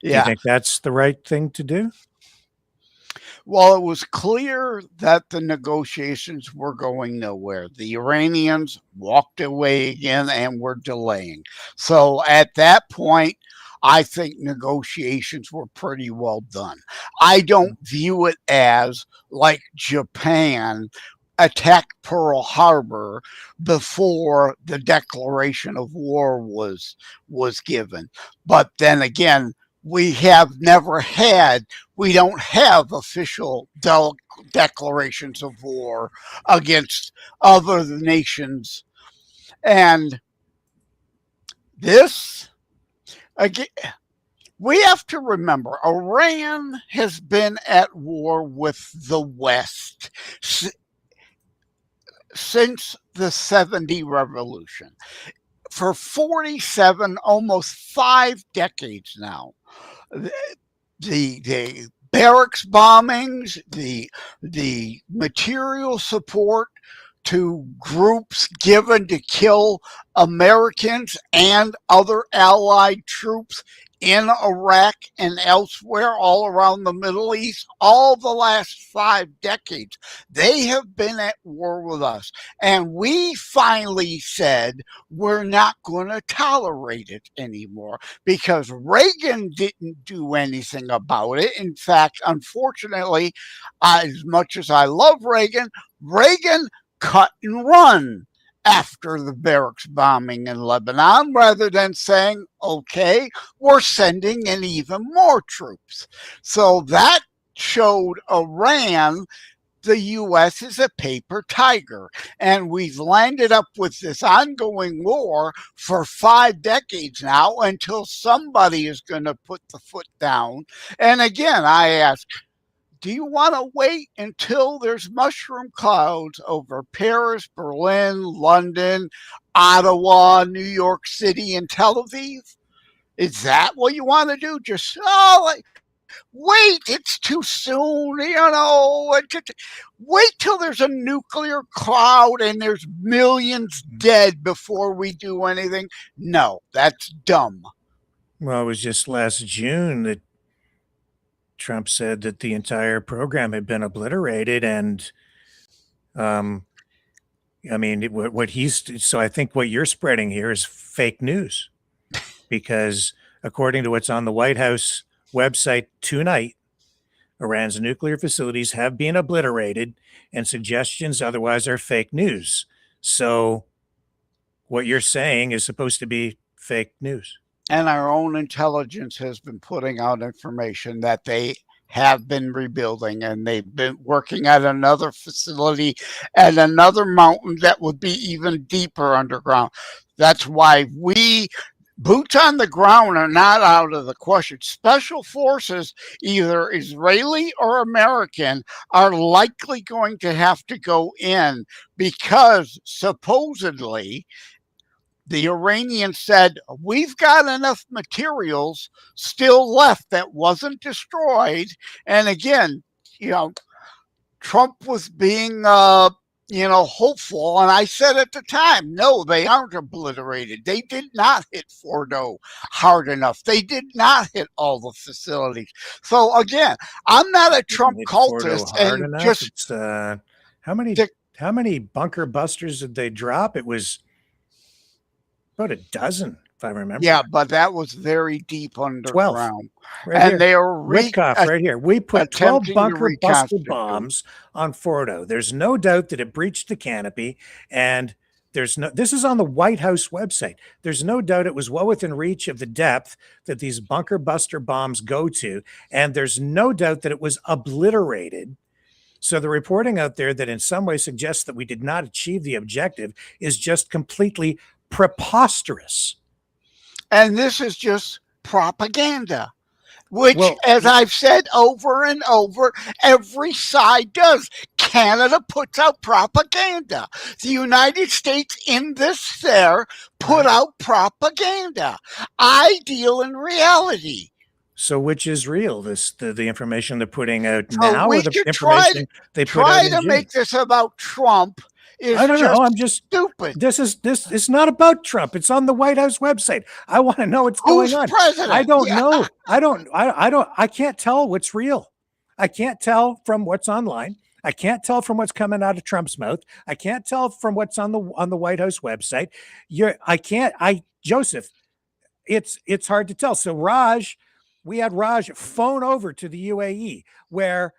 you think that's the right thing to do? Well, it was clear that the negotiations were going nowhere. The Iranians walked away again and were delaying. So at that point, I think negotiations were pretty well done. I don't view it as like Japan attacked Pearl Harbor before the declaration of war was given. But then again, we don't have official declarations of war against other nations. And this, again, we have to remember, Iran has been at war with the West since the 70 revolution. For 47, almost 5 decades now. The barracks bombings, the material support to groups given to kill Americans and other allied troops in Iraq and elsewhere all around the Middle East, all the last 5 decades, they have been at war with us. And we finally said we're not going to tolerate it anymore, because Reagan didn't do anything about it. In fact, unfortunately, as much as I love Reagan cut and run after the barracks bombing in Lebanon, rather than saying, okay, we're sending in even more troops. So that showed Iran the U.S. is a paper tiger. And we've landed up with this ongoing war for 5 decades now, until somebody is going to put the foot down. And again, I ask, do you want to wait until there's mushroom clouds over Paris, Berlin, London, Ottawa, New York City, and Tel Aviv? Is that what you want to do? Just, wait, it's too soon, wait till there's a nuclear cloud and there's millions dead before we do anything. No, that's dumb. Well, it was just last June that Trump said that the entire program had been obliterated. And I mean, so I think what you're spreading here is fake news, because according to what's on the White House website tonight, Iran's nuclear facilities have been obliterated, and suggestions otherwise are fake news. So what you're saying is supposed to be fake news. And our own intelligence has been putting out information that they have been rebuilding, and they've been working at another facility at another mountain that would be even deeper underground. That's why boots on the ground are not out of the question. Special forces, either Israeli or American, are likely going to have to go in, because supposedly the Iranians said, we've got enough materials still left that wasn't destroyed. And again, Trump was being, hopeful. And I said at the time, no, they aren't obliterated. They did not hit Fordo hard enough. They did not hit all the facilities. So again, I'm not a Trump Hit Fordo cultist, hard and enough. just It's how many bunker busters did they drop? It was about a dozen, if I remember. yeah, but that was very deep 12. underground. Right And here. they were Witkoff, right here. We put 12 attempting to bunker buster reconstitute. bombs on Fordo. There's no doubt that it breached the canopy, and this is on the White House website. There's no doubt it was well within reach of the depth that these bunker buster bombs go to, and there's no doubt that it was obliterated. So the reporting out there that in some way suggests that we did not achieve the objective is just completely preposterous. And this is just propaganda, which, as I've said over and over, every side does. Canada puts out propaganda. The United States in this fair put out propaganda. I deal in reality. So which is real? The information they're putting out So now, we or the should information they put out in to June? make this about Trump is I don't know. I'm just stupid. It's not about Trump. It's on the White House website. I want to know what's Who's going on. president? I don't know. I can't tell what's real. I can't tell from what's online. I can't tell from what's coming out of Trump's mouth. I can't tell from what's on the White House website. Joseph, it's hard to tell. So we had Raj phone over to the UAE, where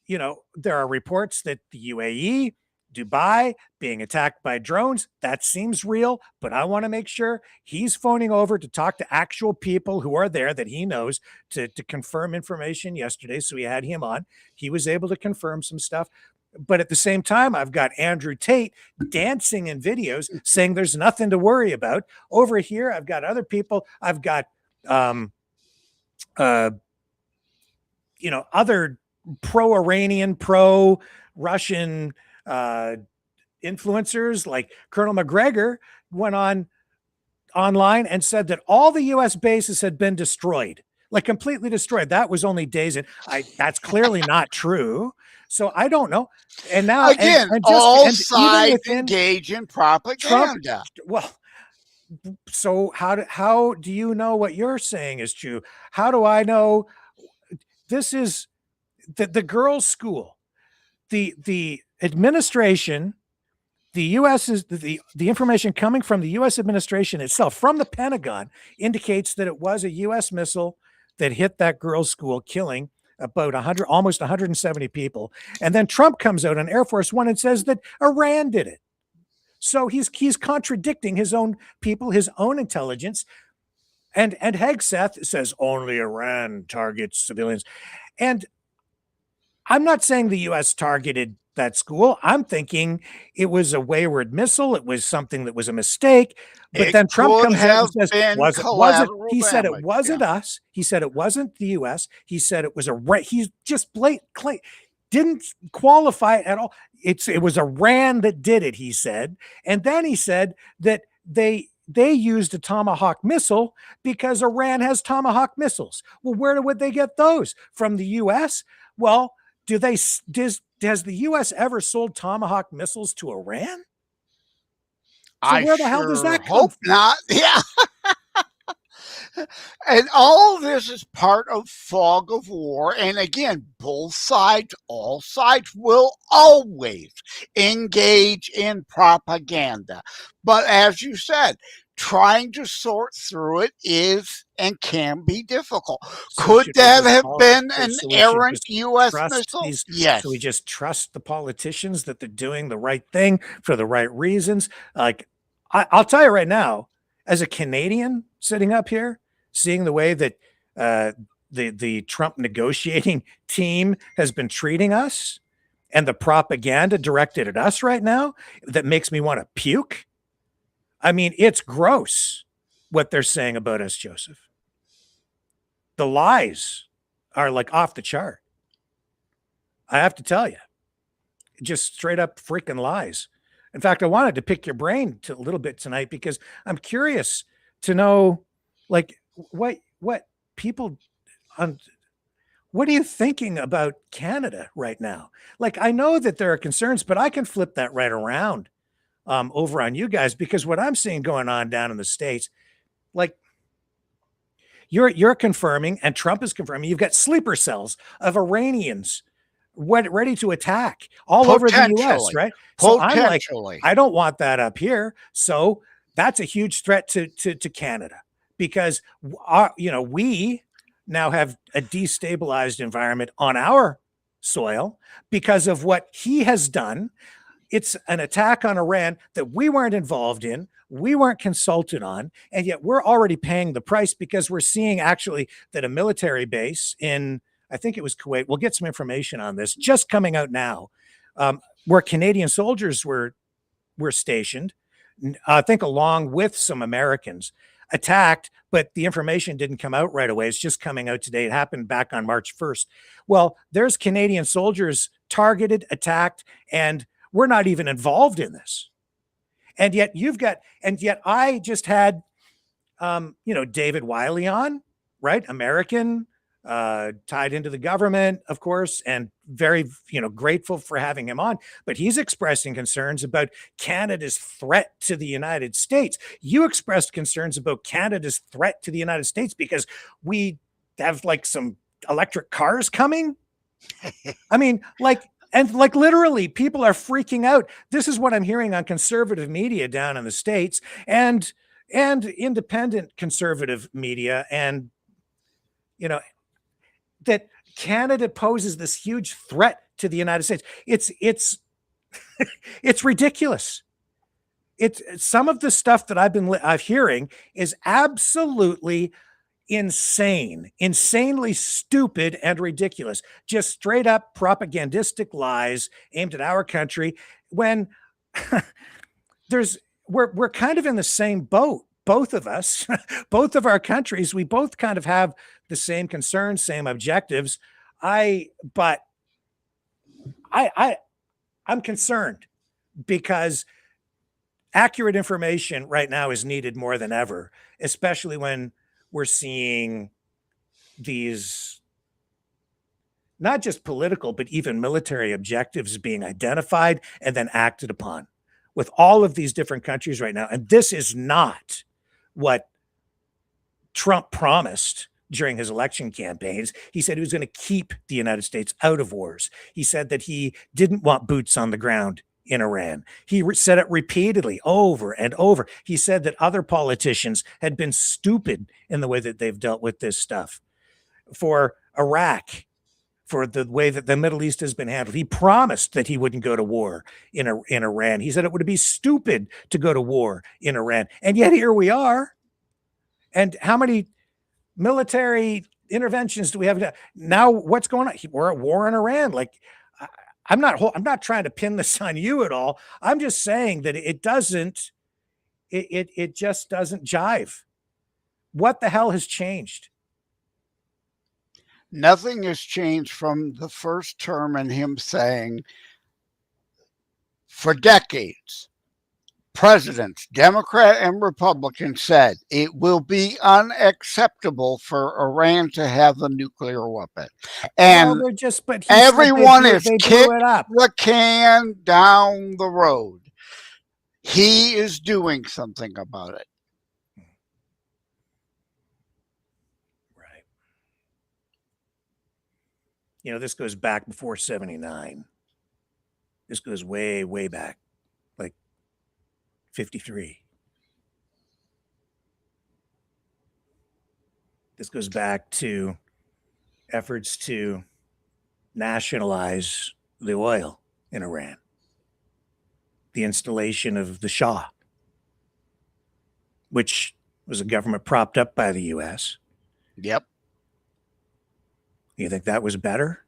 there are reports that the UAE, Dubai being attacked by drones. That seems real, but I want to make sure he's phoning over to talk to actual people who are there that he knows to confirm information yesterday. So we had him on. He was able to confirm some stuff. But at the same time, I've got Andrew Tate dancing in videos saying there's nothing to worry about. Over here, I've got other people. I've got other pro-Iranian, pro-Russian influencers like Colonel McGregor went online and said that all the U.S. bases had been destroyed, like completely destroyed. That was only days in. That's clearly not true. So I don't know. And now again, all sides engage in propaganda. So how do you know what you're saying is true? How do I know this is the girls' school? The administration, the U.S. is the information coming from the U.S. administration itself, from the Pentagon, indicates that it was a U.S. missile that hit that girls' school, killing about almost 170 people. And then Trump comes out on Air Force One and says that Iran did it. So he's contradicting his own people, his own intelligence. And Hegseth says only Iran targets civilians. And I'm not saying the U.S. targeted that school. I'm thinking it was a wayward missile. It was something that was a mistake. But then Trump comes out and says, he said it wasn't us. He said it wasn't the U.S. He said it was he's just blatantly didn't qualify it at all. It was Iran that did it, he said. And then he said that they used a Tomahawk missile because Iran has Tomahawk missiles. Well, where would they get those? From the U.S.? Well, does the U.S. ever sold Tomahawk missiles to Iran? So where the hell does that come hope from? Not. Yeah. And all of this is part of fog of war. And again, both sides, all sides will always engage in propaganda. But as you said, trying to sort through it is and can be difficult. Could that have been an errant U.S. missile? Yes. So we just trust the politicians that they're doing the right thing for the right reasons. Like, I'll tell you right now, as a Canadian sitting up here, seeing the way that the Trump negotiating team has been treating us and the propaganda directed at us right now, that makes me want to puke. I mean, it's gross what they're saying about us, Joseph. The lies are like off the chart. I have to tell you, just straight up freaking lies. In fact, I wanted to pick your brain a little bit tonight because I'm curious to know, like, what people what are you thinking about Canada right now? Like, I know that there are concerns, but I can flip that right around over on you guys, because what I'm seeing going on down in the States, like, you're confirming, and Trump is confirming, you've got sleeper cells of Iranians ready to attack all over the US, right? So I'm like, Potentially. I don't want that up here. So that's a huge threat to Canada, because we now have a destabilized environment on our soil because of what he has done. It's an attack on Iran that we weren't involved in, we weren't consulted on, and yet we're already paying the price, because we're seeing actually that a military base in, I think it was Kuwait, we'll get some information on this, just coming out now, where Canadian soldiers were stationed, I think along with some Americans, attacked, but the information didn't come out right away. It's just coming out today. It happened back on March 1st. Well, there's Canadian soldiers targeted, attacked, and we're not even involved in this. And yet I just had, David Wiley on, right? American, tied into the government, of course, and very, grateful for having him on. But he's expressing concerns about Canada's threat to the United States. You expressed concerns about Canada's threat to the United States because we have like some electric cars coming. I mean, literally people are freaking out. This is what I'm hearing on conservative media down in the States, and independent conservative media, and that Canada poses this huge threat to the United States. It's it's ridiculous. It's some of the stuff that I'm hearing is absolutely insane, insanely stupid and ridiculous. Just straight up propagandistic lies aimed at our country, when we're kind of in the same boat. Both of us, both of our countries, we both kind of have the same concerns, same objectives. I'm concerned, because accurate information right now is needed more than ever, especially when we're seeing these not just political, but even military objectives being identified and then acted upon with all of these different countries right now. And this is not what Trump promised during his election campaigns. He said he was going to keep the United States out of wars. He said that he didn't want boots on the ground in Iran. He said it repeatedly over and over. He said that other politicians had been stupid in the way that they've dealt with this stuff. For Iraq, for the way that the Middle East has been handled, he promised that he wouldn't go to war in Iran. He said it would be stupid to go to war in Iran. And yet here we are. And how many military interventions do we have now? What's going on? We're at war in Iran. Like, I'm not trying to pin this on you at all. I'm just saying that it just doesn't jive. What the hell has changed? Nothing has changed from the first term and him saying, for decades, presidents, Democrat and Republican, said it will be unacceptable for Iran to have a nuclear weapon. And everyone is kicked the can down the road. He is doing something about it. Right. This goes back before 79. This goes way, way back. 53. This goes back to efforts to nationalize the oil in Iran, the installation of the Shah, which was a government propped up by the U.S. Yep. You think that was better?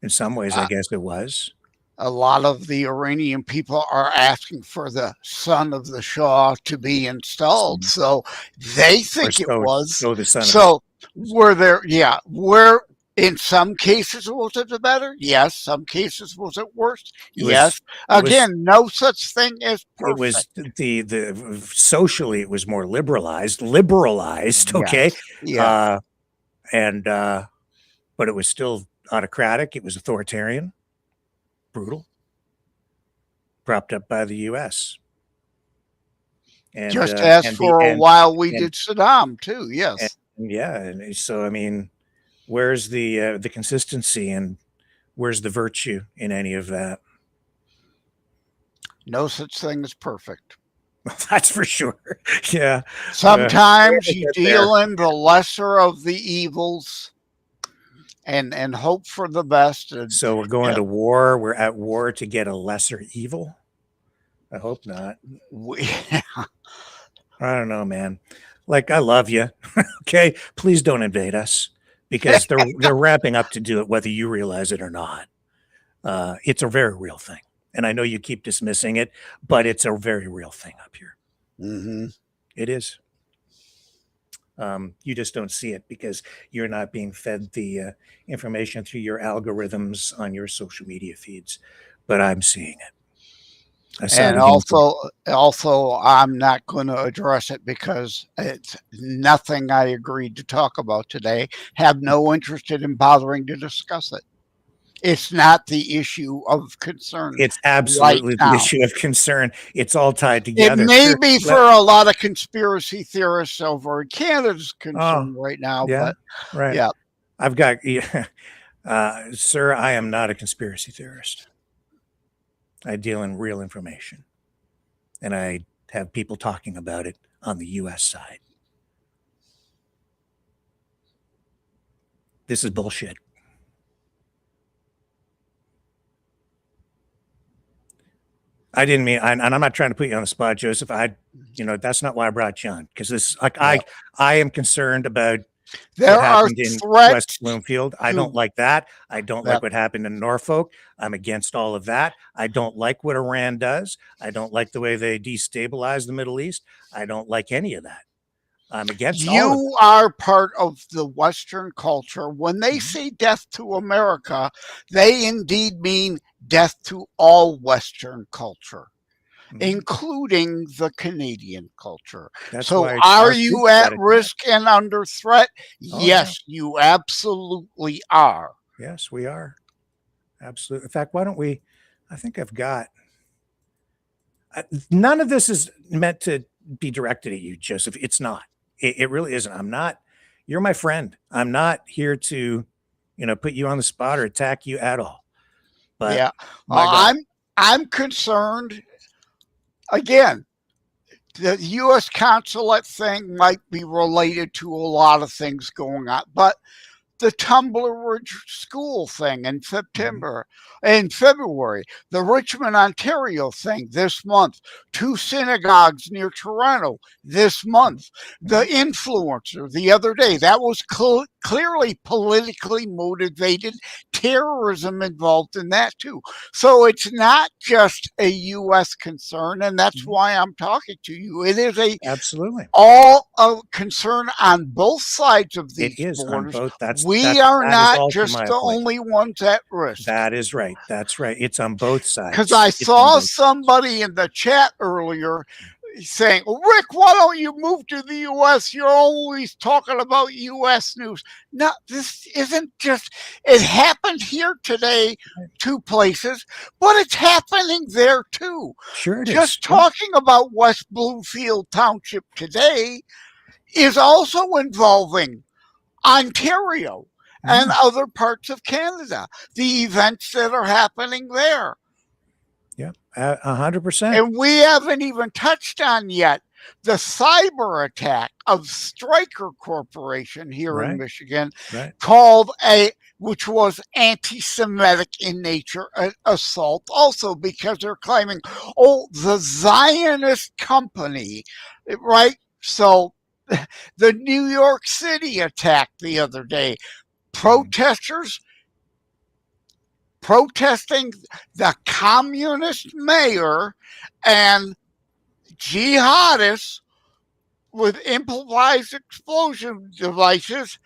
In some ways, I guess it was. A lot of the Iranian people are asking for the son of the Shah to be installed. So they think it was. So were there, were in some cases was it better? Yes. Some cases was it worse? Yes. Again, no such thing as perfect. It was the socially it was more liberalized, okay? Yeah. but it was still autocratic. It was authoritarian, brutal, propped up by the U.S. And just as for a while we did Saddam too. Yes. And so I mean, where's the consistency and where's the virtue in any of that? No such thing as perfect. That's for sure. Yeah. Sometimes you deal in the lesser of the evils and hope for the best. So we're going to war. We're at war to get a lesser evil. I hope not. I don't know, man. Like, I love you. Okay. Please don't invade us, because they're ramping up to do it, whether you realize it or not. It's a very real thing. And I know you keep dismissing it, but it's a very real thing up here. Mm-hmm. It is. You just don't see it because you're not being fed the information through your algorithms on your social media feeds, but I'm seeing it. And also, I'm not going to address it because it's nothing I agreed to talk about today. Have no interest in bothering to discuss it. It's not the issue of concern. It's absolutely the issue of concern. It's all tied together. It may be for a lot of conspiracy theorists over in Canada's concern right now, but yeah. I've got, sir, I am not a conspiracy theorist. I deal in real information, and I have people talking about it on the U.S. side. This is bullshit. I didn't mean, and I'm not trying to put you on the spot, Joseph. That's not why I brought you on, because this, like, I am concerned about what happened in West Bloomfield. I don't like that. I don't like what happened in Norfolk. I'm against all of that. I don't like what Iran does. I don't like the way they destabilize the Middle East. I don't like any of that. I'm against all of it. You are part of the Western culture. When they say death to America, they indeed mean death to all Western culture, including the Canadian culture. So are you at risk and under threat? Yes, you absolutely are. Yes, we are. Absolutely. In fact, why don't we, I think I've got, none of this is meant to be directed at you, Joseph. It's not. It really isn't. I'm not, you're my friend. I'm not here to, put you on the spot or attack you at all. But yeah, I'm concerned. Again, the U.S. consulate thing might be related to a lot of things going on, but the Tumbler Ridge school thing in September, in February, the Richmond, Ontario thing this month, 2 synagogues near Toronto this month, the influencer the other day, that was clearly politically motivated terrorism involved in that too. So it's not just a U.S. concern, and that's why I'm talking to you. It is all a concern on both sides of these borders. On both. We are not just the only ones at risk. That is right. That's right. It's on both sides. Because I saw somebody in the chat earlier saying, Rick, why don't you move to the U.S.? You're always talking about U.S. news. No, this isn't just, it happened here today, 2 places, but it's happening there too. Sure it is. Just talking about West Bloomfield Township today is also involving Ontario and other parts of Canada, the events that are happening there. Yeah, 100%. And we haven't even touched on yet the cyber attack of Stryker Corporation here in Michigan, called which was anti-Semitic in nature, assault also, because they're claiming, the Zionist company, right? So the New York City attack the other day, protesters protesting the communist mayor and jihadists with improvised explosion devices,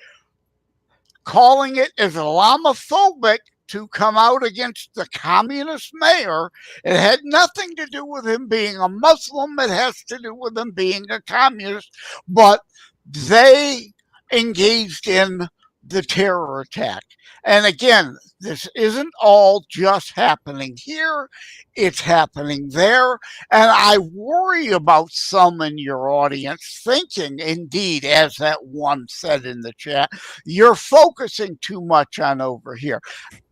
calling it Islamophobic to come out against the communist mayor. It had nothing to do with him being a Muslim. It has to do with him being a communist. But they engaged in the terror attack. And again, this isn't all just happening here, it's happening there. And I worry about some in your audience thinking, indeed, as that one said in the chat, you're focusing too much on over here.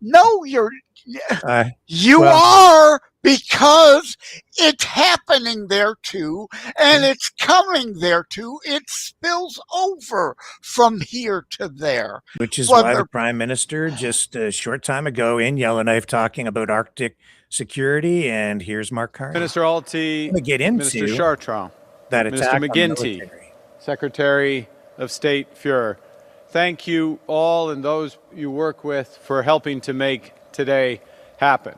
No, you well, are, because it's happening there too, and it's coming there too. It spills over from here to there. which is why the Whether Prime Minister just a short time ago in Yellowknife talking about Arctic security, and here's Mark Carney. Minister Alty, to get into Minister Chartrand, that Minister attack on the McGuinty, military. Secretary of State Fuhrer. Thank you all and those you work with for helping to make today happen.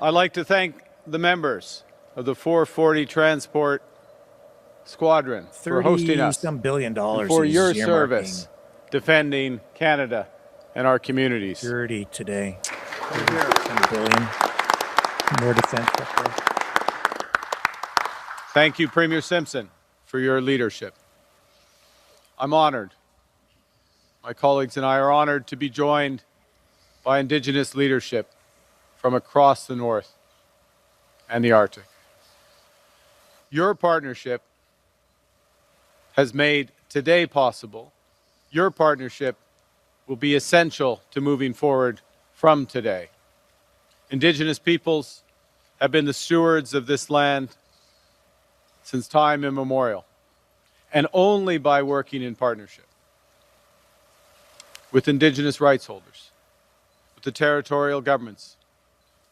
I'd like to thank the members of the 440 Transport Squadron for hosting us, $30-some billion and for is your earmarking service defending Canada and our communities. 30 today. 30 billion. More defense up there. Thank you, Premier Simpson, for your leadership. I'm honored. My colleagues and I are honored to be joined by Indigenous leadership from across the North and the Arctic. Your partnership has made today possible. Your partnership will be essential to moving forward from today. Indigenous peoples have been the stewards of this land since time immemorial, and only by working in partnership with Indigenous rights holders, with the territorial governments,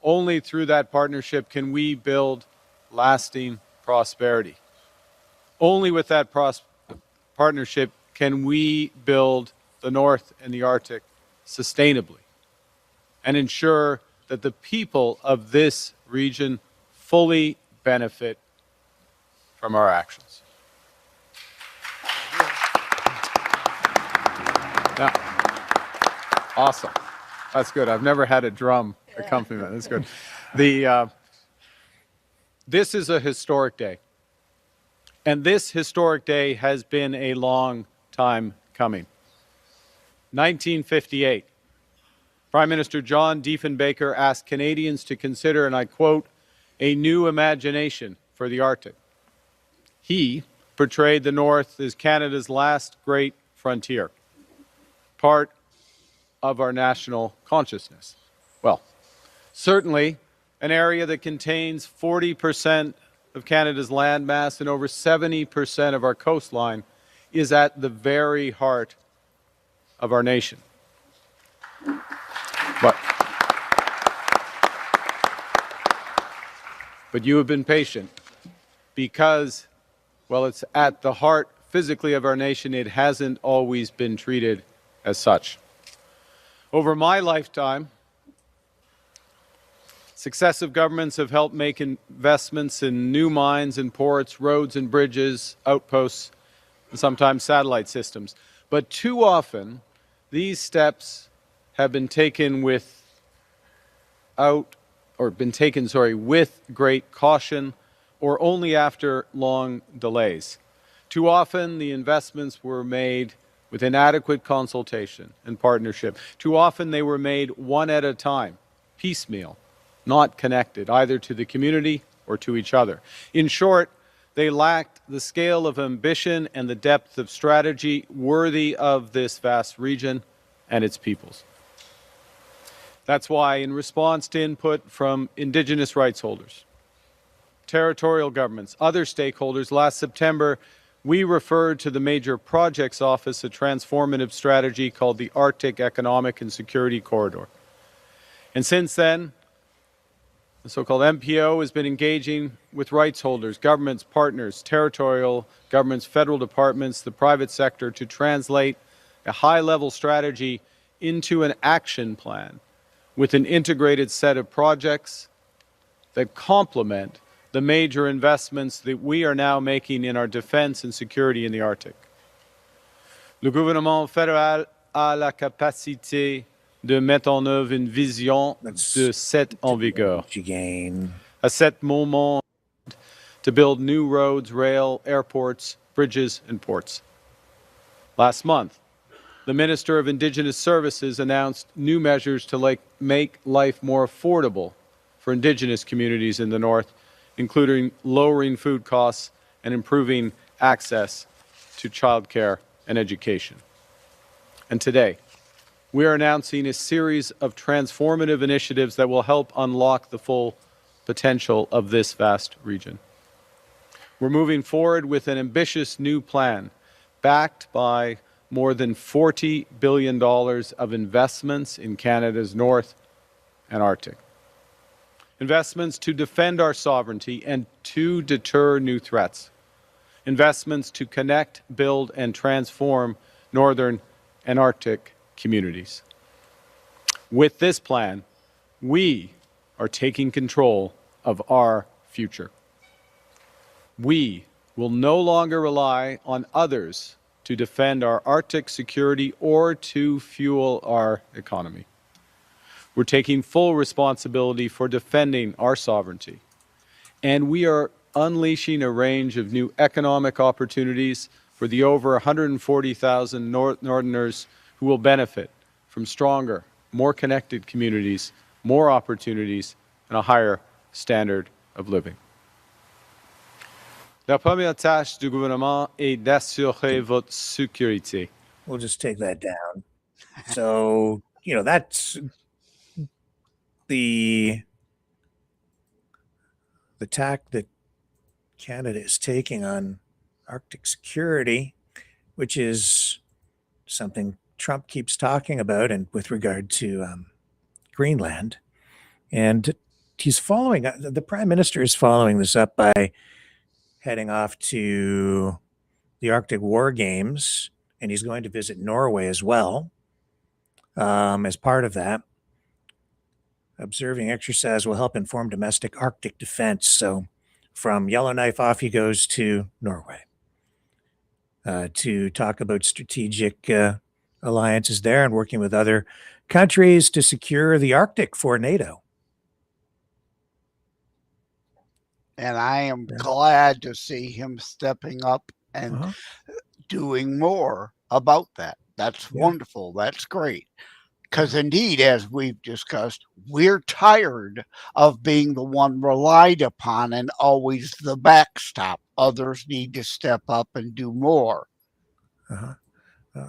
only through that partnership can we build lasting prosperity. Only with that partnership can we build the North and the Arctic sustainably and ensure that the people of this region fully benefit from our actions. Now, awesome. That's good. I've never had a drum accompaniment. That's good. This is a historic day. And this historic day has been a long time coming. 1958, Prime Minister John Diefenbaker asked Canadians to consider, and I quote, a new imagination for the Arctic. He portrayed the North as Canada's last great frontier, part of our national consciousness. Well, certainly an area that contains 40% of Canada's landmass and over 70% of our coastline is at the very heart of our nation. But you have been patient because, well, it's at the heart physically of our nation. It hasn't always been treated as such. Over my lifetime, successive governments have helped make investments in new mines and ports, roads and bridges, outposts, and sometimes satellite systems. But too often, these steps have been taken with great caution or only after long delays. Too often, the investments were made with inadequate consultation and partnership. Too often, they were made one at a time, piecemeal, not connected either to the community or to each other. In short, they lacked the scale of ambition and the depth of strategy worthy of this vast region and its peoples. That's why, in response to input from Indigenous rights holders, territorial governments, other stakeholders, last September, we referred to the Major Projects Office a transformative strategy called the Arctic Economic and Security Corridor. And since then, the so-called MPO has been engaging with rights holders, governments, partners, territorial governments, federal departments, the private sector to translate a high-level strategy into an action plan with an integrated set of projects that complement the major investments that we are now making in our defense and security in the Arctic. Le gouvernement fédéral a la capacité de mettre en œuvre une vision de cette en vigueur. À cet moment, to build new roads, rail, airports, bridges, and ports. Last month, the Minister of Indigenous Services announced new measures to make life more affordable for Indigenous communities in the North, including lowering food costs and improving access to childcare and education. And today, we are announcing a series of transformative initiatives that will help unlock the full potential of this vast region. We're moving forward with an ambitious new plan backed by more than $40 billion of investments in Canada's North and Arctic. Investments to defend our sovereignty and to deter new threats. Investments to connect, build, and transform Northern and Arctic communities. With this plan, we are taking control of our future. We will no longer rely on others to defend our Arctic security or to fuel our economy. We're taking full responsibility for defending our sovereignty, and we are unleashing a range of new economic opportunities for the over 140,000 Northerners who will benefit from stronger, more connected communities, more opportunities, and a higher standard of living. La première tâche du gouvernement est d'assurer votre sécurité. We'll just take that down. So, that's the tack that Canada is taking on Arctic security, which is something Trump keeps talking about, and with regard to Greenland. And he's following, the Prime Minister is following this up by heading off to the Arctic War Games, and he's going to visit Norway as well as part of that. Observing exercise will help inform domestic Arctic defense. So from Yellowknife, off he goes to Norway to talk about strategic alliances there and working with other countries to secure the Arctic for NATO. And I am glad to see him stepping up and doing more about that. That's wonderful. That's great. Because indeed, as we've discussed, we're tired of being the one relied upon and always the backstop. Others need to step up and do more.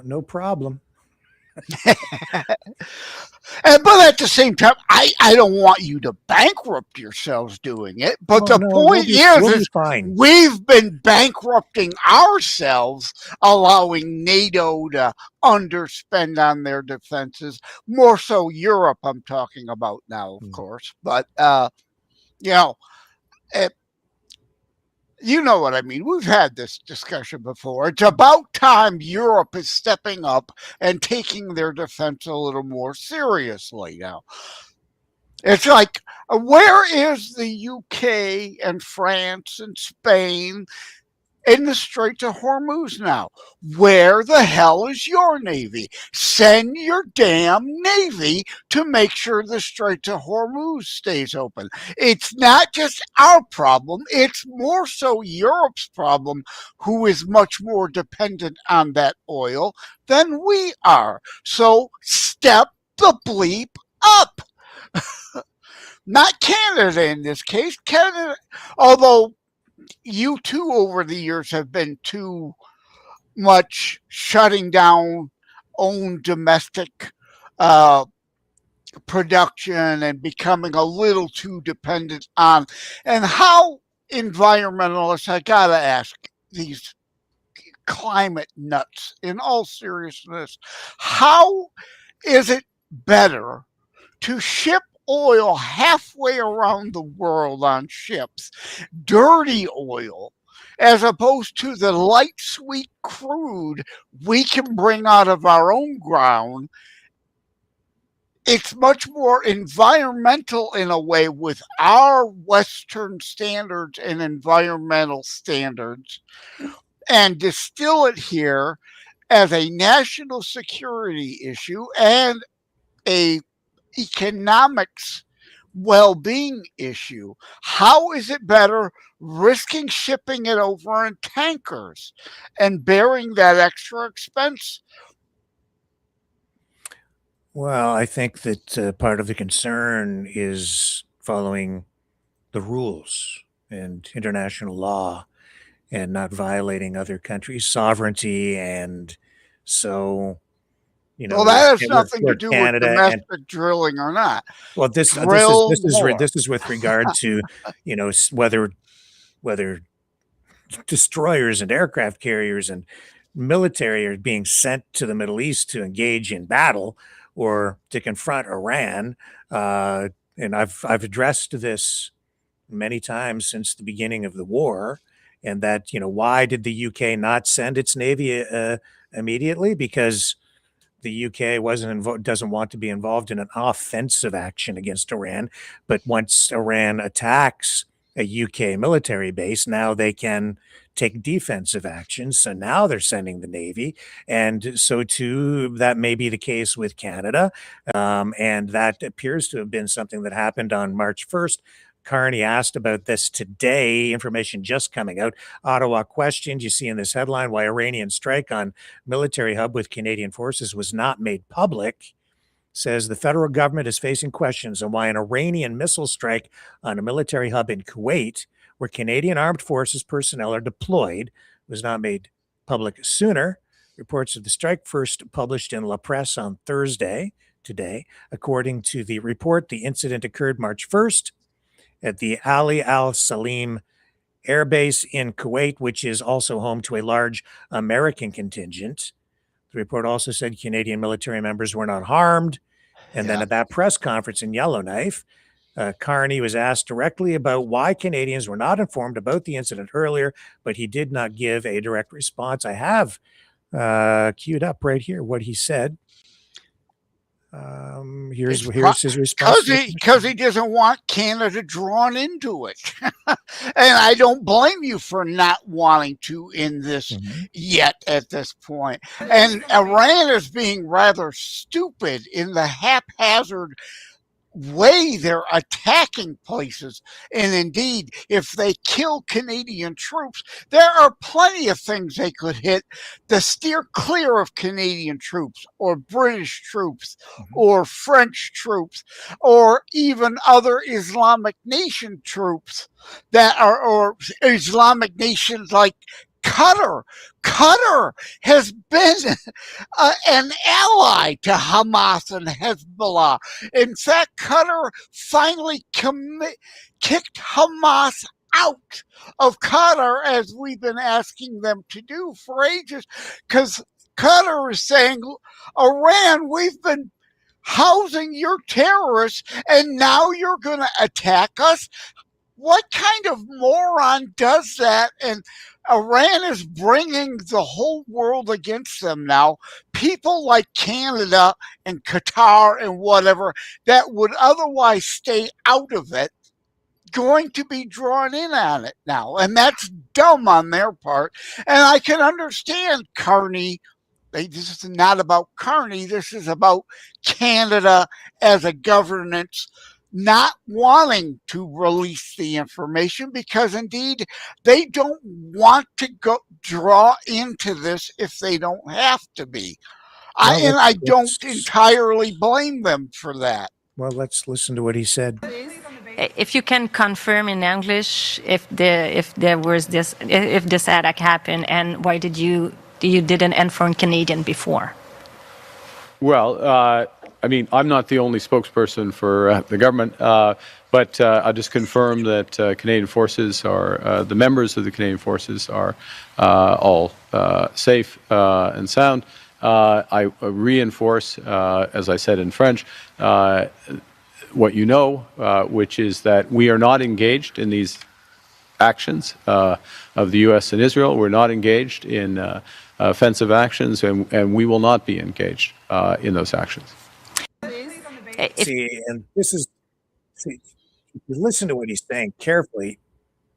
No problem. But at the same time, I don't want you to bankrupt yourselves doing it. But the point is we've been bankrupting ourselves, allowing NATO to underspend on their defenses. More so Europe, I'm talking about now, of course. But, you know what I mean. We've had this discussion before. It's about time Europe is stepping up and taking their defense a little more seriously now. It's like, where is the UK and France and Spain in the Straits of Hormuz now? Where the hell is your Navy? Send your damn Navy to make sure the Straits of Hormuz stays open. It's not just our problem, it's more so Europe's problem, who is much more dependent on that oil than we are. So step the bleep up. Not Canada in this case. Canada, although you too over the years have been too much shutting down own domestic production and becoming a little too dependent on. And how environmentalists, I gotta ask these climate nuts, in all seriousness, how is it better to ship oil halfway around the world on ships, dirty oil, as opposed to the light, sweet crude we can bring out of our own ground? It's much more environmental in a way with our Western standards and environmental standards, and distill it here as a national security issue and a economics well-being issue. How is it better risking shipping it over in tankers and bearing that extra expense Well, I think that part of the concern is following the rules and international law and not violating other countries' sovereignty. And so, Well, that has we're nothing to toward do with Canada. And domestic drilling or not. well, Drill more. this is with regard to, whether destroyers and aircraft carriers and military are being sent to the Middle East to engage in battle or to confront Iran. And I've addressed this many times since the beginning of the war, and that why did the UK not send its navy immediately? Because the UK doesn't want to be involved in an offensive action against Iran, but once Iran attacks a UK military base, now they can take defensive action. So now they're sending the Navy, and so too that may be the case with Canada, and that appears to have been something that happened on March 1st. Carney asked about this today. Information just coming out. Ottawa questioned, you see in this headline, why Iranian strike on military hub with Canadian forces was not made public. Says the federal government is facing questions on why an Iranian missile strike on a military hub in Kuwait, where Canadian armed forces personnel are deployed, was not made public sooner. Reports of the strike first published in La Presse on Thursday, today. According to the report, the incident occurred March 1st at the Ali Al Salim Air Base in Kuwait, which is also home to a large American contingent. The report also said Canadian military members were not harmed. And then at that press conference in Yellowknife, Carney was asked directly about why Canadians were not informed about the incident earlier, but he did not give a direct response. I have queued up right here what he said. Here's his response. Because he doesn't want Canada drawn into it. And I don't blame you for not wanting to in this yet at this point. And Iran is being rather stupid in the haphazard way they're attacking places. And indeed, if they kill Canadian troops, there are plenty of things they could hit to steer clear of Canadian troops or British troops or French troops or even other Islamic nation troops that are, or Islamic nations like Qatar. Qatar has been an ally to Hamas and Hezbollah. In fact, Qatar finally kicked Hamas out of Qatar, as we've been asking them to do for ages, because Qatar is saying, Iran, we've been housing your terrorists, and now you're going to attack us? What kind of moron does that? And Iran is bringing the whole world against them now. People like Canada and Qatar and whatever that would otherwise stay out of it, going to be drawn in on it now. And that's dumb on their part. And I can understand Carney. This is not about Carney. This is about Canada as a governance not wanting to release the information, because indeed they don't want to go draw into this if they don't have to be. I don't entirely blame them for that. Well, let's listen to what he said. If you can confirm in English if this attack happened, and why you didn't inform Canadian before? Well, I mean, I'm not the only spokesperson for the government, but I'll just confirm that Canadian forces are, the members of the Canadian forces are all safe and sound. I reinforce, as I said in French, what you know, which is that we are not engaged in these actions of the U.S. and Israel. We're not engaged in offensive actions, and we will not be engaged in those actions. See, and if you listen to what he's saying carefully,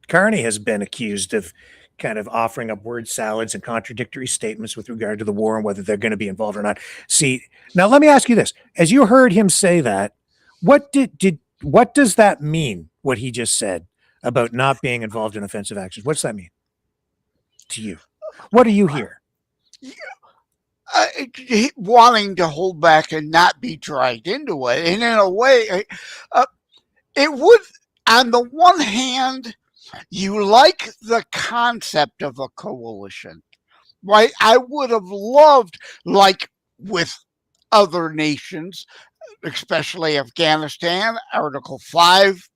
Carney has been accused of kind of offering up word salads and contradictory statements with regard to the war and whether they're going to be involved or not. See, now let me ask you this. As you heard him say that, what does that mean, what he just said about not being involved in offensive actions? What's that mean to you? What do you hear? wanting to hold back and not be dragged into it. And in a way, it would, on the one hand, you like the concept of a coalition, right? I would have loved, like with other nations, especially Afghanistan, Article 5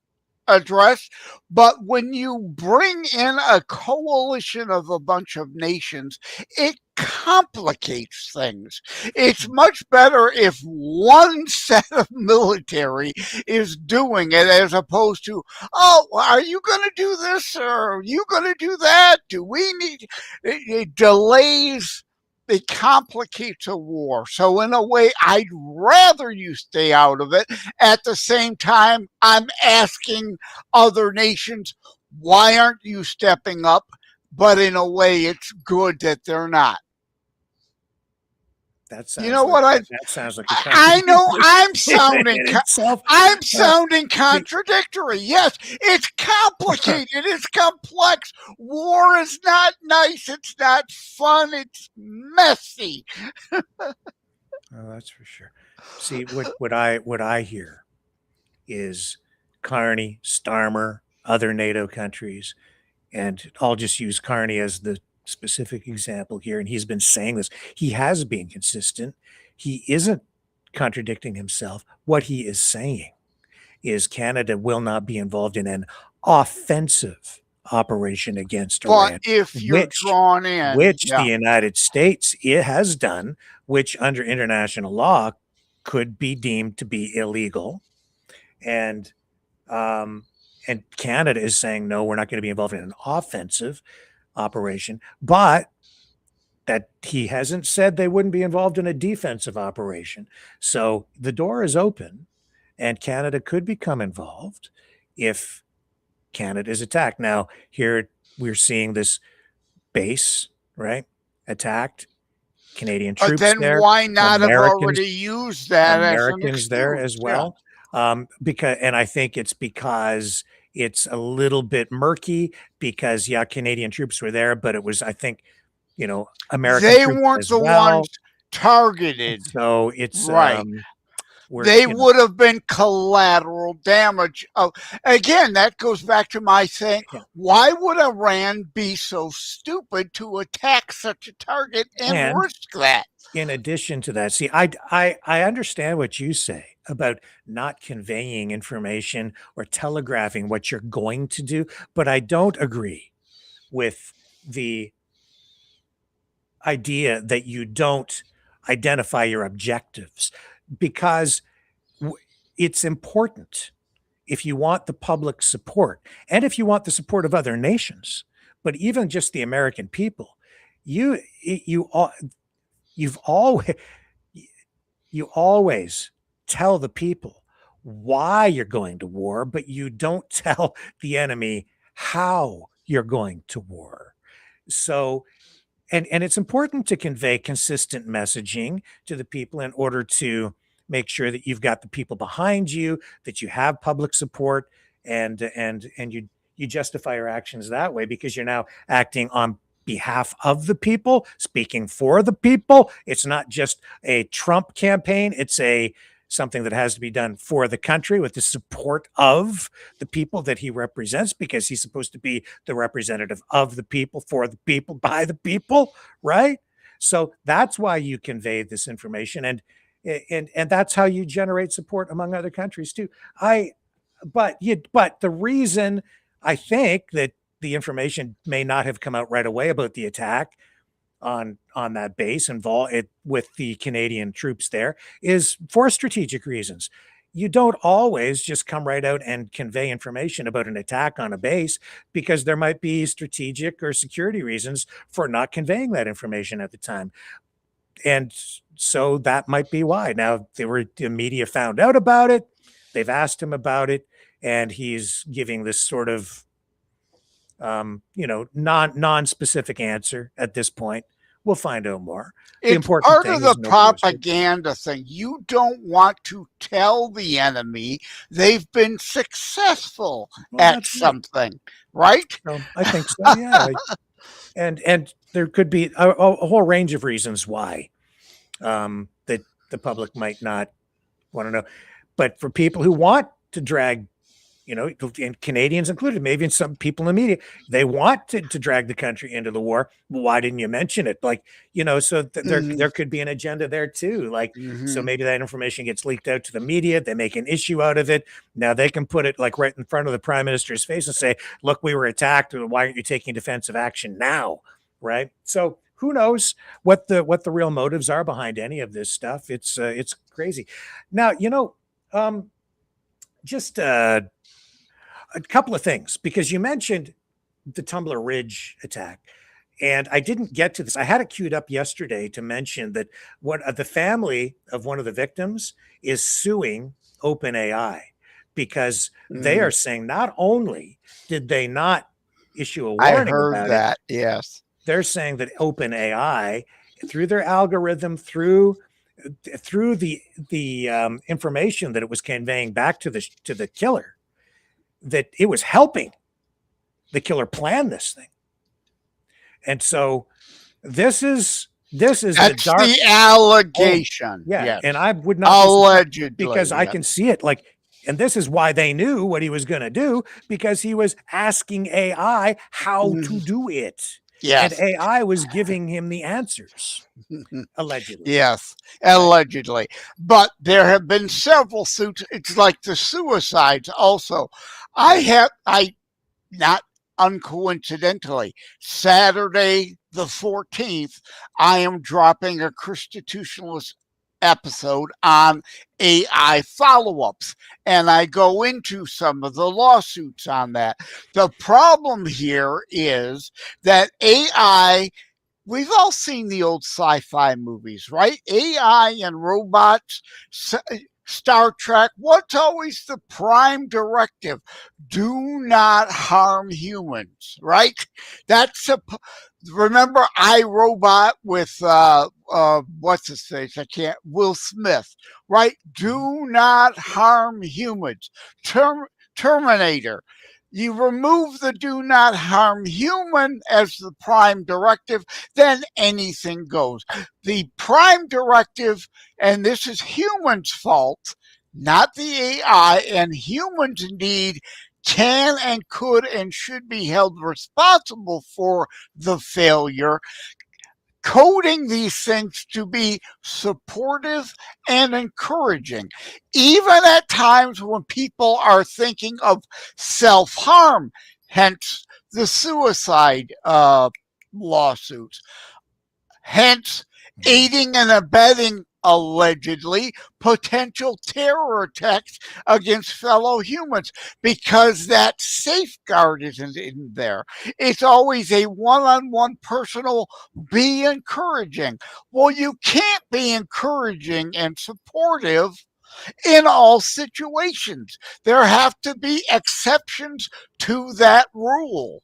address. But when you bring in a coalition of a bunch of nations, it complicates things. It's much better if one set of military is doing it as opposed to, oh, are you going to do this or are you going to do that? Do we need it delays? It complicates a war. So in a way, I'd rather you stay out of it. At the same time, I'm asking other nations, why aren't you stepping up? But in a way, it's good that they're not. That sounds You know like, what that sounds like I know I'm sounding in itself. I'm sounding contradictory. Yes, it's complicated. It's complex. War is not nice. It's not fun. It's messy. Oh, that's for sure. See, what I hear is Carney, Starmer, other NATO countries, and I'll just use Carney as the specific example here. And he's been saying this. He has been consistent. He isn't contradicting himself. What he is saying is Canada will not be involved in an offensive operation against Iran. But if you're drawn in, which the United States it has done, which under international law could be deemed to be illegal, and Canada is saying no, we're not going to be involved in an offensive operation, but that he hasn't said they wouldn't be involved in a defensive operation. So the door is open, and Canada could become involved if Canada is attacked. Now, here we're seeing this base, right, attacked. Canadian troops then there. why not have already used that Americans as there as well? Because, and I think it's because it's a little bit murky because Canadian troops were there, but it was, I think, American they troops weren't as the well. ones targeted. So it's right. They would have been collateral damage. Again, that goes back to my saying, why would Iran be so stupid to attack such a target and risk that? In addition to that, see, I understand what you say about not conveying information or telegraphing what you're going to do, but I don't agree with the idea that you don't identify your objectives, because it's important if you want the public support and if you want the support of other nations, but even just the American people, you always tell the people why you're going to war, but you don't tell the enemy how you're going to war. So, and it's important to convey consistent messaging to the people in order to make sure that you've got the people behind you, that you have public support, and you justify your actions that way, because you're now acting on behalf of the people, speaking for the people. It's not just a Trump campaign. It's something that has to be done for the country with the support of the people that he represents, because he's supposed to be the representative of the people, for the people, by the people, right? So that's why you convey this information, and that's how you generate support among other countries too. But the reason I think that the information may not have come out right away about the attack on that base involved with the Canadian troops there is for strategic reasons. You don't always just come right out and convey information about an attack on a base, because there might be strategic or security reasons for not conveying that information at the time. And so that might be why. Now, the media found out about it. They've asked him about it, and he's giving this sort of non-specific answer at this point. We'll find out more. It's part of the propaganda thing. You don't want to tell the enemy they've been successful at something, right? So I think so, yeah. And there could be a whole range of reasons why that the public might not want to know. But for people who want to drag, and Canadians included, maybe in some people in the media, they want to drag the country into the war. Well, why didn't you mention it? Like, so there could be an agenda there too. Like, so maybe that information gets leaked out to the media. They make an issue out of it. Now they can put it like right in front of the prime minister's face and say, "Look, we were attacked. Why aren't you taking defensive action now?" Right? So who knows what the real motives are behind any of this stuff? It's crazy. Now, just a couple of things, because you mentioned the Tumbler Ridge attack, and I didn't get to this. I had it queued up yesterday to mention that the family of one of the victims is suing OpenAI because they are saying not only did they not issue a warning I heard about that. it, Yes, they're saying that OpenAI, through their algorithm, through the information that it was conveying back to the killer, that it was helping the killer plan this thing. And so this is that's the allegation. Yes. And I would not allegedly, because I can see it like, and this is why they knew what he was going to do, because he was asking AI how to do it. Yes. And AI was giving him the answers, allegedly. Yes, allegedly. But there have been several suits. It's like the suicides also. Not uncoincidentally, Saturday the 14th, I am dropping a Constitutionalist episode on AI follow-ups, and I go into some of the lawsuits on that. The problem here is that AI, we've all seen the old sci-fi movies, right? AI and robots, Star Trek, what's always the prime directive? Do not harm humans, right? Remember iRobot with what's his face? Will Smith, right? Do not harm humans. Terminator. You remove the do not harm human as the prime directive, then anything goes. The prime directive, and this is humans' fault, not the AI, and humans indeed can and could and should be held responsible for the failure, coding these things to be supportive and encouraging, even at times when people are thinking of self-harm, hence the suicide lawsuits, hence aiding and abetting allegedly potential terror attacks against fellow humans, because that safeguard isn't in there. It's always a one-on-one personal, be encouraging. Well, you can't be encouraging and supportive in all situations. There have to be exceptions to that rule,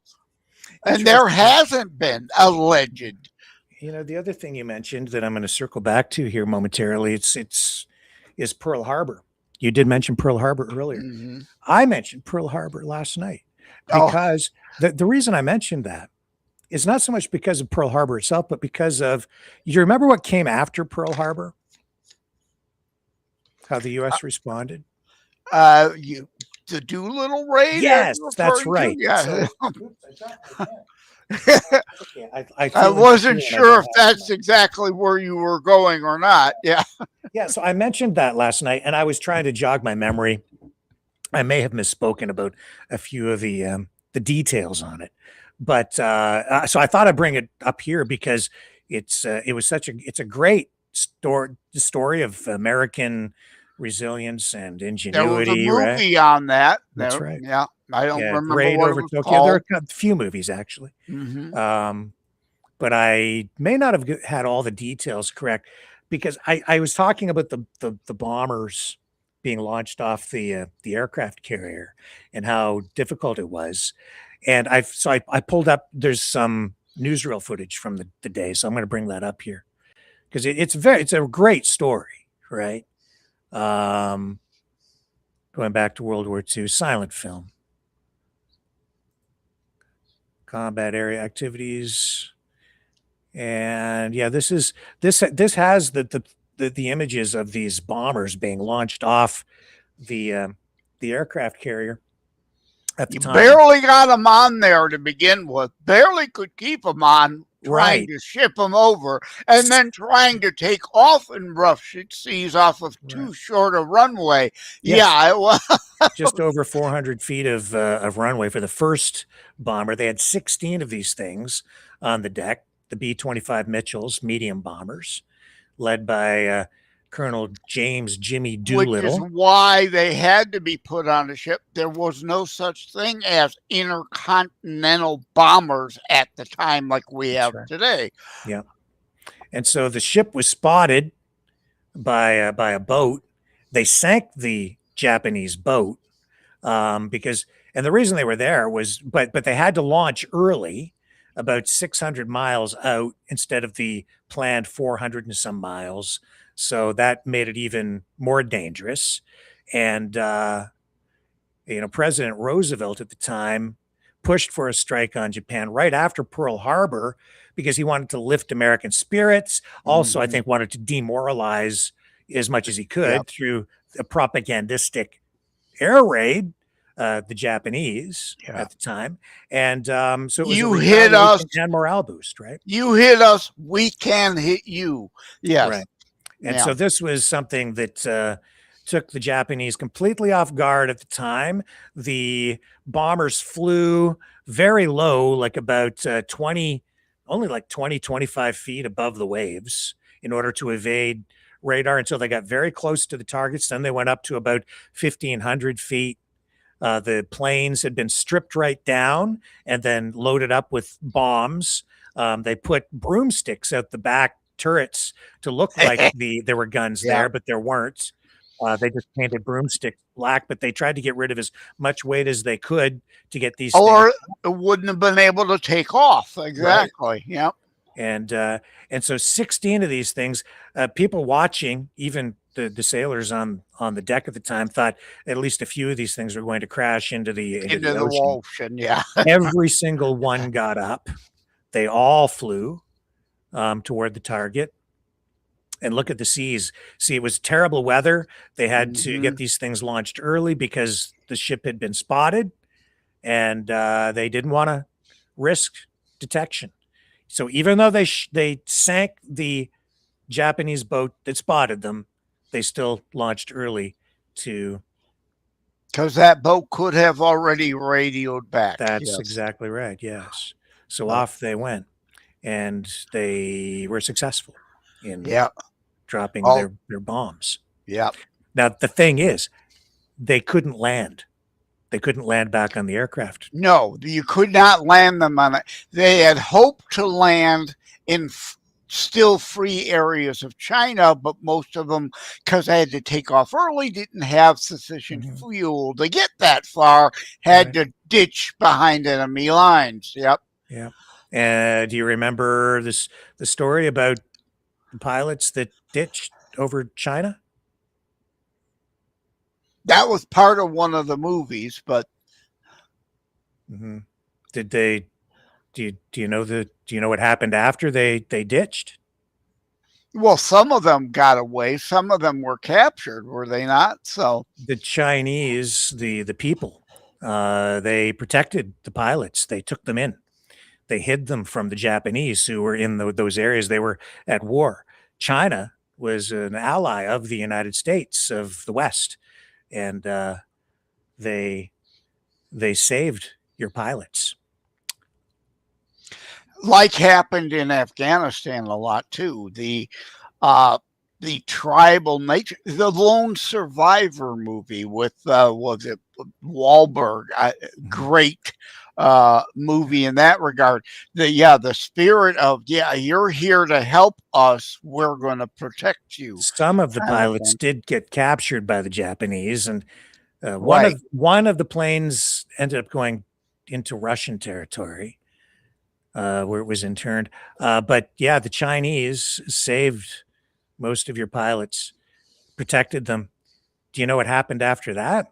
and there hasn't been alleged. The other thing you mentioned that I'm going to circle back to here momentarily, is Pearl Harbor. You did mention Pearl Harbor earlier. I mentioned Pearl Harbor last night because the reason I mentioned that is not so much because of Pearl Harbor itself, but because of, you remember what came after Pearl Harbor? How the U.S. responded? The Doolittle raid? Yes, that's right. Yeah. I wasn't sure if that's exactly where you were going or not. Yeah. Yeah. So I mentioned that last night, and I was trying to jog my memory. I may have misspoken about a few of the details on it, but so I thought I'd bring it up here because it's a great story of American resilience and ingenuity. There was a movie on that. That's right. Yeah. I don't remember Great what Over it was Tokyo. called. There are a few movies actually, but I may not have had all the details correct because I was talking about the bombers being launched off the aircraft carrier and how difficult it was, and I pulled up. There's some newsreel footage from the day, so I'm going to bring that up here because it's a great story, right? Going back to World War II, silent film. Combat area activities. And yeah, this has the images of these bombers being launched off the aircraft carrier at the You time. barely got them on there to begin with. Barely could keep them on, trying Right. to ship them over, and then trying to take off in rough seas off of too short a runway. Yes. Yeah, it was. Just over 400 feet of runway for the first bomber. They had 16 of these things on the deck, the B-25 Mitchells, medium bombers, led by Colonel James Jimmy Which is Doolittle. why they had to be put on a ship. There was no such thing as intercontinental bombers at the time like we have today. Yeah. And so the ship was spotted by a boat. They sank the Japanese boat because, and the reason they were there was, but they had to launch early, about 600 miles out instead of the planned 400 and some miles. So that made it even more dangerous. And, President Roosevelt at the time pushed for a strike on Japan right after Pearl Harbor because he wanted to lift American spirits. Also, I think wanted to demoralize as much as he could through a propagandistic air raid, the Japanese at the time. And so it was You a hit us and morale boost, right? You hit us, we can hit you. Yes. Right. And so this was something that took the Japanese completely off guard at the time. The bombers flew very low, like about 25 feet above the waves in order to evade radar until they got very close to the targets. Then they went up to about 1,500 feet. The planes had been stripped right down and then loaded up with bombs. They put broomsticks out the back turrets to look like there were guns there, but there weren't. They just painted broomsticks black, but they tried to get rid of as much weight as they could to get these or things. it wouldn't have been able to take off. Exactly. Yep. And so 16 of these things, people watching, even the sailors on the deck at the time, thought at least a few of these things were going to crash into the ocean. Yeah. Every single one got up. They all flew toward the target. And look at the seas. See, it was terrible weather. They had to get these things launched early because the ship had been spotted, and they didn't want to risk detection. So even though they sank the Japanese boat that spotted them, they still launched early to. Because that boat could have already radioed back. That's exactly right. Yes. So off they went, and they were successful in dropping their bombs. Yeah. Now the thing is, they couldn't land. They couldn't land back on the aircraft. No, you could not land them on it. They had hoped to land in still free areas of China, but most of them, because they had to take off early, didn't have sufficient fuel to get that far, had to ditch behind enemy lines. Yep. Yeah. Do you remember the story about the pilots that ditched over China? That was part of one of the movies, but did they? Do you know what happened after they ditched? Well, some of them got away. Some of them were captured, were they not? So the Chinese, the people, they protected the pilots. They took them in. They hid them from the Japanese who were in those areas. They were at war. China was an ally of the United States, of the West, and they saved your pilots. Like happened in Afghanistan a lot too. The tribal nature, the Lone Survivor movie with was it Wahlberg, great movie in that regard. The spirit of you're here to help us, we're going to protect you. Some of the pilots did get captured by the Japanese, and one of the planes ended up going into Russian territory, where it was interned. But yeah, the Chinese saved most of your pilots, protected them. Do you know what happened after that?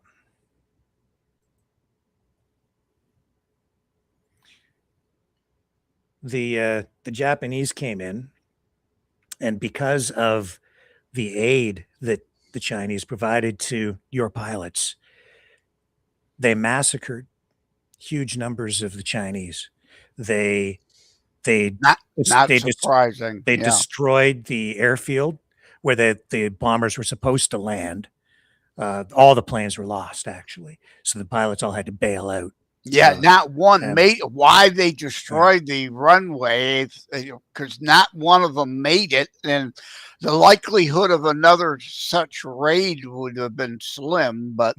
the Japanese came in, and because of the aid that the Chinese provided to your pilots, they massacred huge numbers of the Chinese. They Not they surprising. they Yeah. destroyed the airfield where the bombers were supposed to land. All the planes were lost, actually, so the pilots all had to bail out. Yeah, not one and- made. Why they destroyed the runway? Because not one of them made it, and the likelihood of another such raid would have been slim. But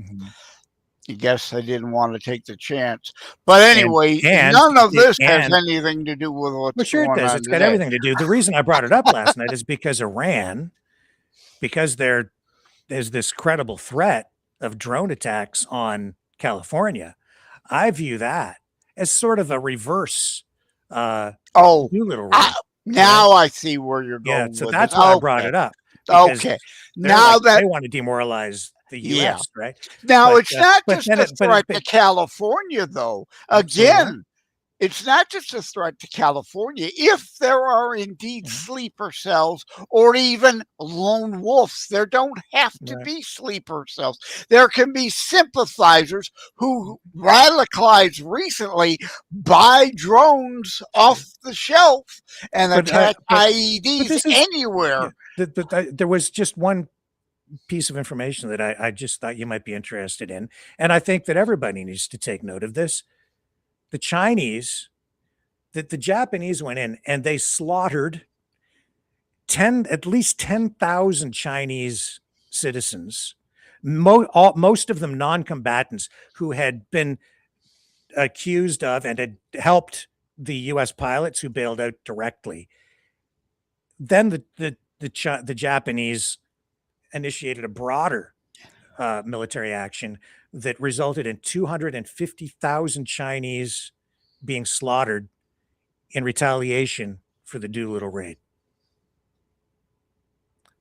I guess they didn't want to take the chance. But anyway, none of this has anything to do with what's Well, sure it going does. on It's today. got everything to do. The reason I brought it up last night is because Iran, because there's this credible threat of drone attacks on California. I view that as sort of a reverse Doolittle raid. Now I see where you're going. Yeah, so with that's it. why I brought it up. Okay, now that they want to demoralize the U.S., right? Now, But, it's not but just then a it- but threat it- to California, though. Again, it's not just a threat to California. If there are indeed sleeper cells or even lone wolves, there don't have to be sleeper cells. There can be sympathizers who radicalized recently buy drones off the shelf and attack IEDs anywhere. There was just one piece of information that I just thought you might be interested in, and I think that everybody needs to take note of this. The Chinese, that the Japanese went in and they slaughtered at least 10,000 Chinese citizens, most of them non-combatants who had been accused of and had helped the U.S. pilots who bailed out directly. Then the Japanese initiated a broader military action that resulted in 250,000 Chinese being slaughtered in retaliation for the Doolittle raid.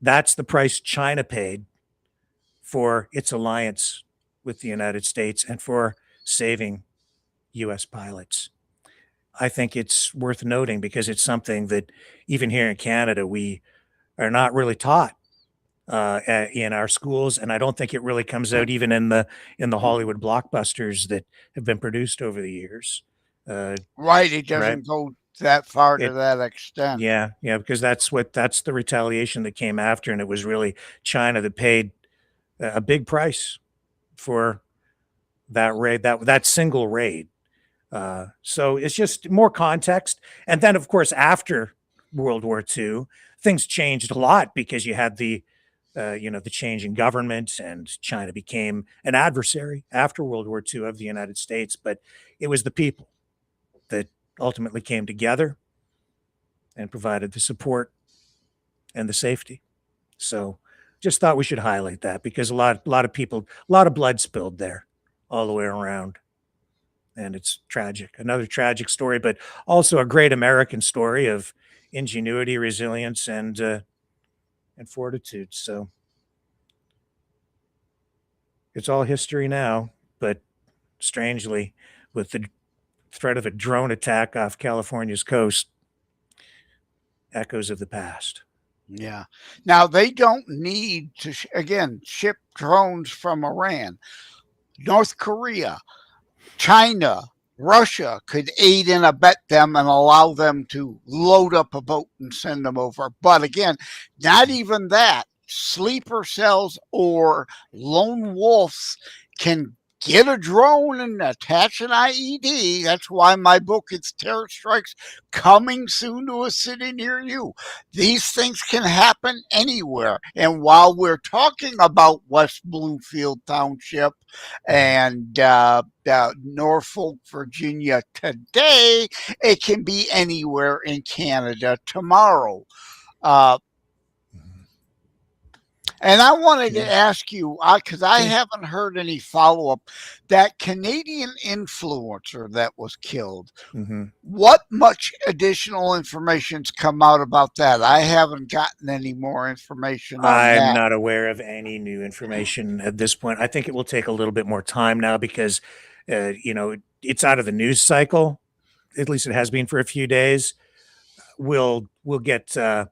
That's the price China paid for its alliance with the United States and for saving U.S. pilots. I think it's worth noting because it's something that even here in Canada, we are not really taught in our schools, and I don't think it really comes out even in the Hollywood blockbusters that have been produced over the years. Right, it doesn't go that far to that extent. Yeah, because that's the retaliation that came after, and it was really China that paid a big price for that raid, that single raid. So it's just more context, and then of course after World War II, things changed a lot because you had the change in government, and China became an adversary after World War II of the United States. But it was the people that ultimately came together and provided the support and the safety. So just thought we should highlight that because a lot of people, a lot of blood spilled there all the way around. And it's tragic. Another tragic story, but also a great American story of ingenuity, resilience, and fortitude. So it's all history now, but strangely, with the threat of a drone attack off California's coast, echoes of the past. Yeah. Now, they don't need to, again, ship drones from Iran. North Korea, China, Russia could aid and abet them and allow them to load up a boat and send them over. But again, not even that. Sleeper cells or lone wolves can get a drone and attach an IED. That's why my book, It's Terror Strikes, coming soon to a city near you. These things can happen anywhere. And while we're talking about West Bloomfield Township and Norfolk, Virginia today, it can be anywhere in Canada tomorrow. And I wanted to ask you, because I haven't heard any follow-up, that Canadian influencer that was killed, what much additional information's come out about that? I haven't gotten any more information on that. I'm not aware of any new information at this point. I think it will take a little bit more time now because, it's out of the news cycle. at least it has been for a few days, we'll get there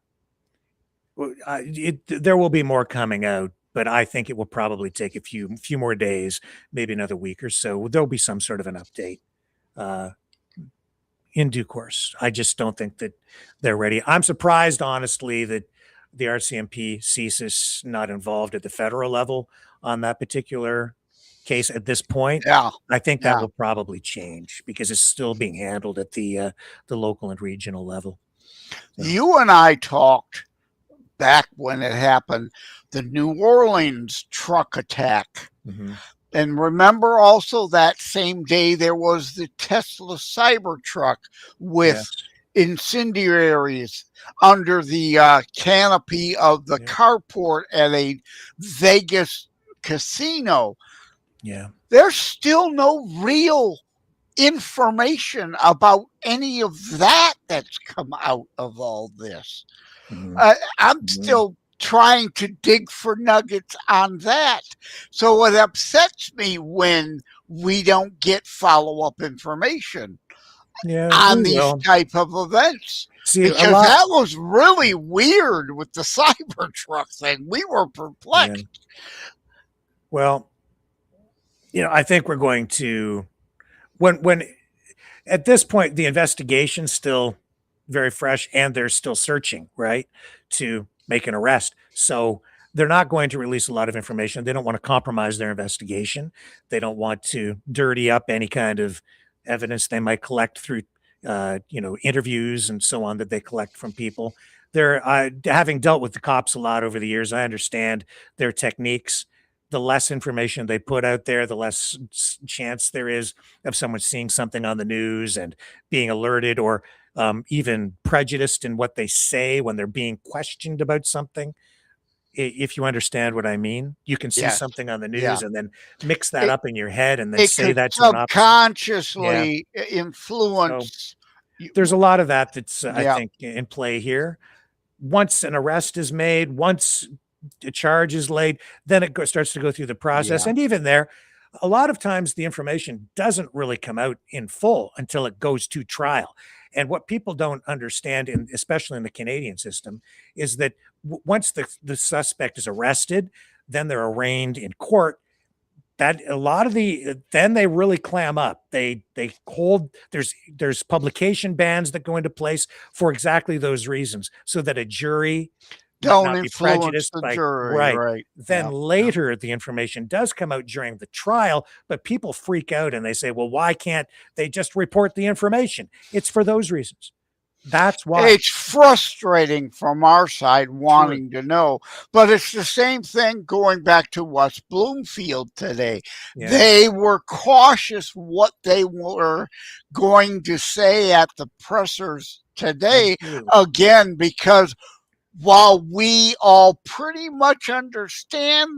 will be more coming out, but I think it will probably take a few more days, maybe another week or so. There'll be some sort of an update in due course. I just don't think that they're ready. I'm surprised, honestly, that the RCMP CSIS not involved at the federal level on that particular case at this point. Yeah, I think that will probably change because it's still being handled at the local and regional level. So. You and I talked back when it happened, the New Orleans truck attack. Mm-hmm. And remember also that same day there was the Tesla Cybertruck with incendiaries under the canopy of the carport at a Vegas casino. Yeah. There's still no real information about any of that that's come out of all this. Mm-hmm. I'm still trying to dig for nuggets on that. So it upsets me when we don't get follow-up information on these type of events. Because that was really weird with the Cybertruck thing. We were perplexed. Yeah. Well, I think we're going to, when at this point, the investigation's still very fresh and they're still searching, right, to make an arrest. So they're not going to release a lot of information. They don't want to compromise their investigation. They don't want to dirty up any kind of evidence they might collect through, interviews and so on that they collect from people. They're having dealt with the cops a lot over the years. I understand their techniques. The less information they put out there, the less chance there is of someone seeing something on the news and being alerted or even prejudiced in what they say when they're being questioned about something. If you understand what I mean, you can see something on the news and then mix that up in your head and then say that to an subconsciously influence. So there's a lot of that that's I think in play here. Once an arrest is made, once a charge is laid, then it starts to go through the process. And even there, a lot of times the information doesn't really come out in full until it goes to trial. And what people don't understand, especially in the Canadian system, is that once the suspect is arrested, then they're arraigned in court. That a lot of then they really clam up. They hold, there's publication bans that go into place for exactly those reasons, so that a jury don't influence the jury, right? Then later the information does come out during the trial, but people freak out and they say, well, why can't they just report the information? It's for those reasons. That's why. It's frustrating from our side wanting to know, but it's the same thing going back to West Bloomfield today. Yeah. They were cautious what they were going to say at the pressers today, again, because while we all pretty much understand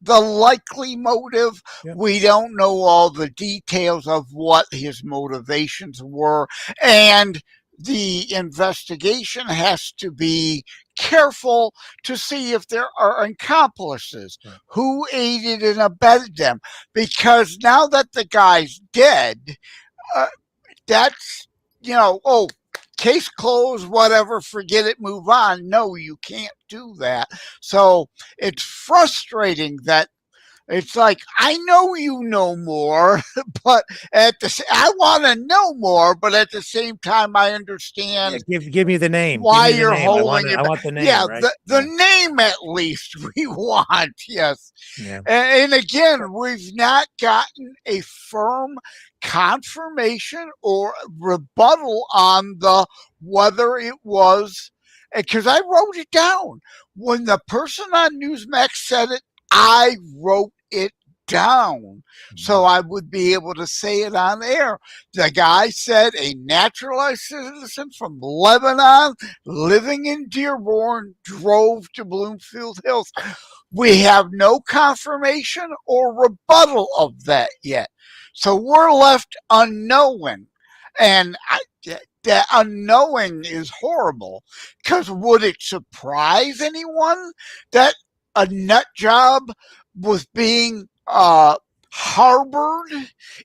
the likely motive, we don't know all the details of what his motivations were. And the investigation has to be careful to see if there are accomplices who aided and abetted them. Because now that the guy's dead, that's, case closed, whatever, forget it, move on. No, you can't do that. So it's frustrating that it's like, I know you know more, but I want to know more, but at the same time, I understand. Give me the name. Why you're holding it. I want the name. Yeah, right? the name at least we want. Yes. Yeah. And again, we've not gotten a firm confirmation or rebuttal on whether it was, because I wrote it down. When the person on Newsmax said it, I wrote it down so I would be able to say it on air. The guy said a naturalized citizen from Lebanon living in Dearborn drove to Bloomfield Hills. We have no confirmation or rebuttal of that yet. So we're left unknowing. And that unknowing is horrible, because would it surprise anyone that a nut job was being harbored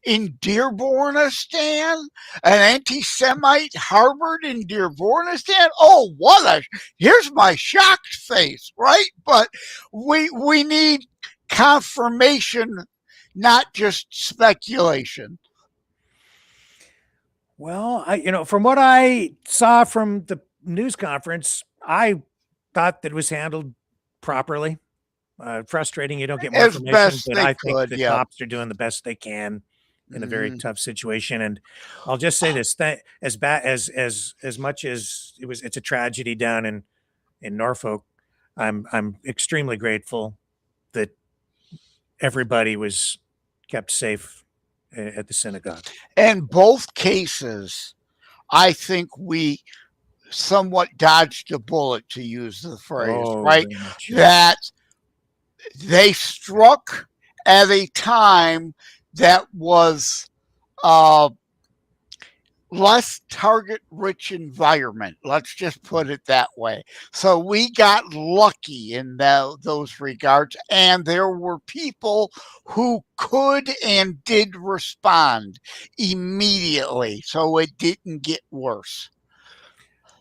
in Dearbornistan, an anti-Semite harbored in Dearbornistan. Oh, here's my shocked face, right? But we need confirmation, not just speculation. Well, from what I saw from the news conference, I thought that it was handled properly. Frustrating, you don't get more As information, best but they I think could, the yeah. cops are doing the best they can in a very Mhm. tough situation. And I'll just say this: as bad as much as it's a tragedy down in Norfolk. I'm extremely grateful that everybody was kept safe at the synagogue. In both cases, I think we somewhat dodged a bullet, to use the phrase, Oh, right? very much. That they struck at a time that was less target rich environment. Let's just put it that way. So we got lucky in those regards, and there were people who could and did respond immediately, so it didn't get worse.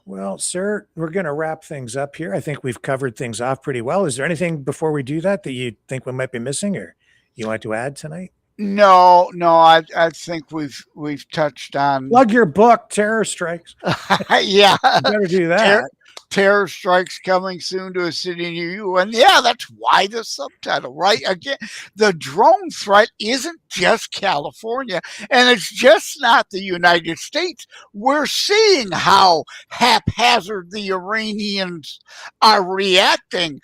Well, sir, we're going to wrap things up here. I think we've covered things off pretty well. Is there anything before we do that you think we might be missing, or you want to add tonight? No, I think we've touched on. Plug your book, Terror Strikes. Yeah, you better do that. Terror Strikes Coming Soon to a City Near You. And yeah, that's why the subtitle, right? Again, the drone threat isn't just California, and it's just not the United States. We're seeing how haphazard the Iranians are reacting.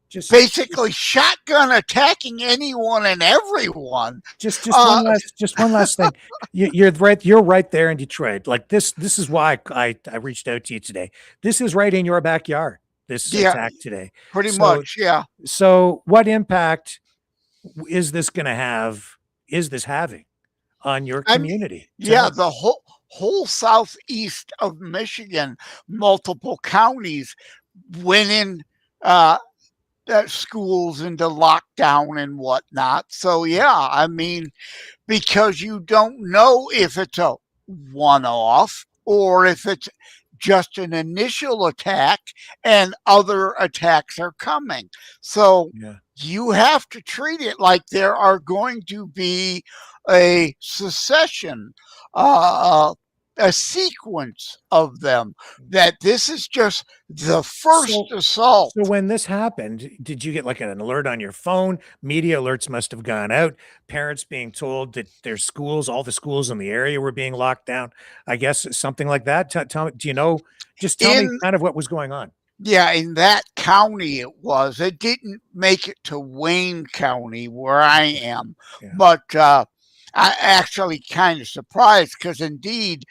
Just basically shotgun attacking anyone and everyone. Just one last thing. You're right there in Detroit. Like this is why I reached out to you today. This is right in your backyard. This attack today. Pretty much, yeah. So what impact is this going to have? Is this having on your community? Yeah, the whole southeast of Michigan, multiple counties went in schools into lockdown and whatnot. So yeah, I mean, because you don't know if it's a one-off or if it's just an initial attack and other attacks are coming. So you have to treat it like there are going to be a succession, a sequence of them, that this is just the first assault. So when this happened, did you get like an alert on your phone? Media alerts must have gone out. Parents being told that their schools, all the schools in the area were being locked down. I guess something like that. Tell me, do you know? Just tell me kind of what was going on. Yeah, in that county it was. It didn't make it to Wayne County where I am, but I actually kind of surprised because indeed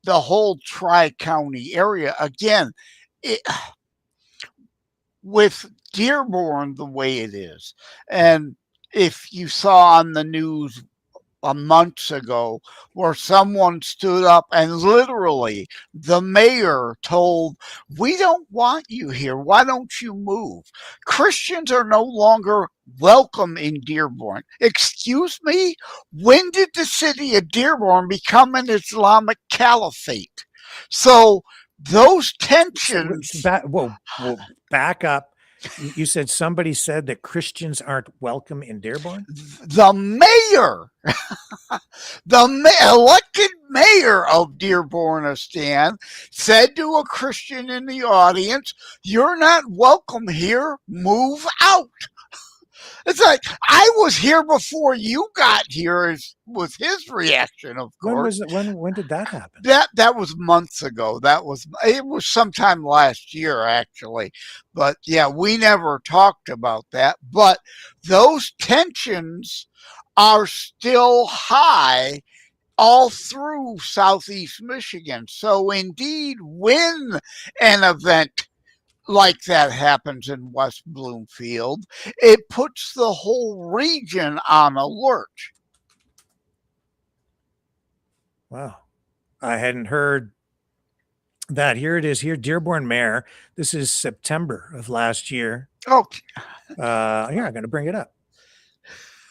the whole Tri-County area, again, with Dearborn the way it is, and if you saw on the news months ago where someone stood up and literally the mayor told, we don't want you here, why don't you move? Christians are no longer welcome in Dearborn. Excuse me? When did the city of Dearborn become an Islamic caliphate? So those tensions. Back up. You said somebody said that Christians aren't welcome in Dearborn? The mayor, elected mayor of Dearbornistan, said to a Christian in the audience, you're not welcome here, move out. It's like, I was here before you got here, was his reaction, of course. When did that happen? That was months ago. It was sometime last year, actually. But yeah, we never talked about that. But those tensions are still high all through Southeast Michigan. So indeed, when an event like that happens in West Bloomfield, it puts the whole region on alert. Wow. I hadn't heard that. Here it is here. Dearborn Mayor. This is September of last year. Oh. Here, I'm going to bring it up.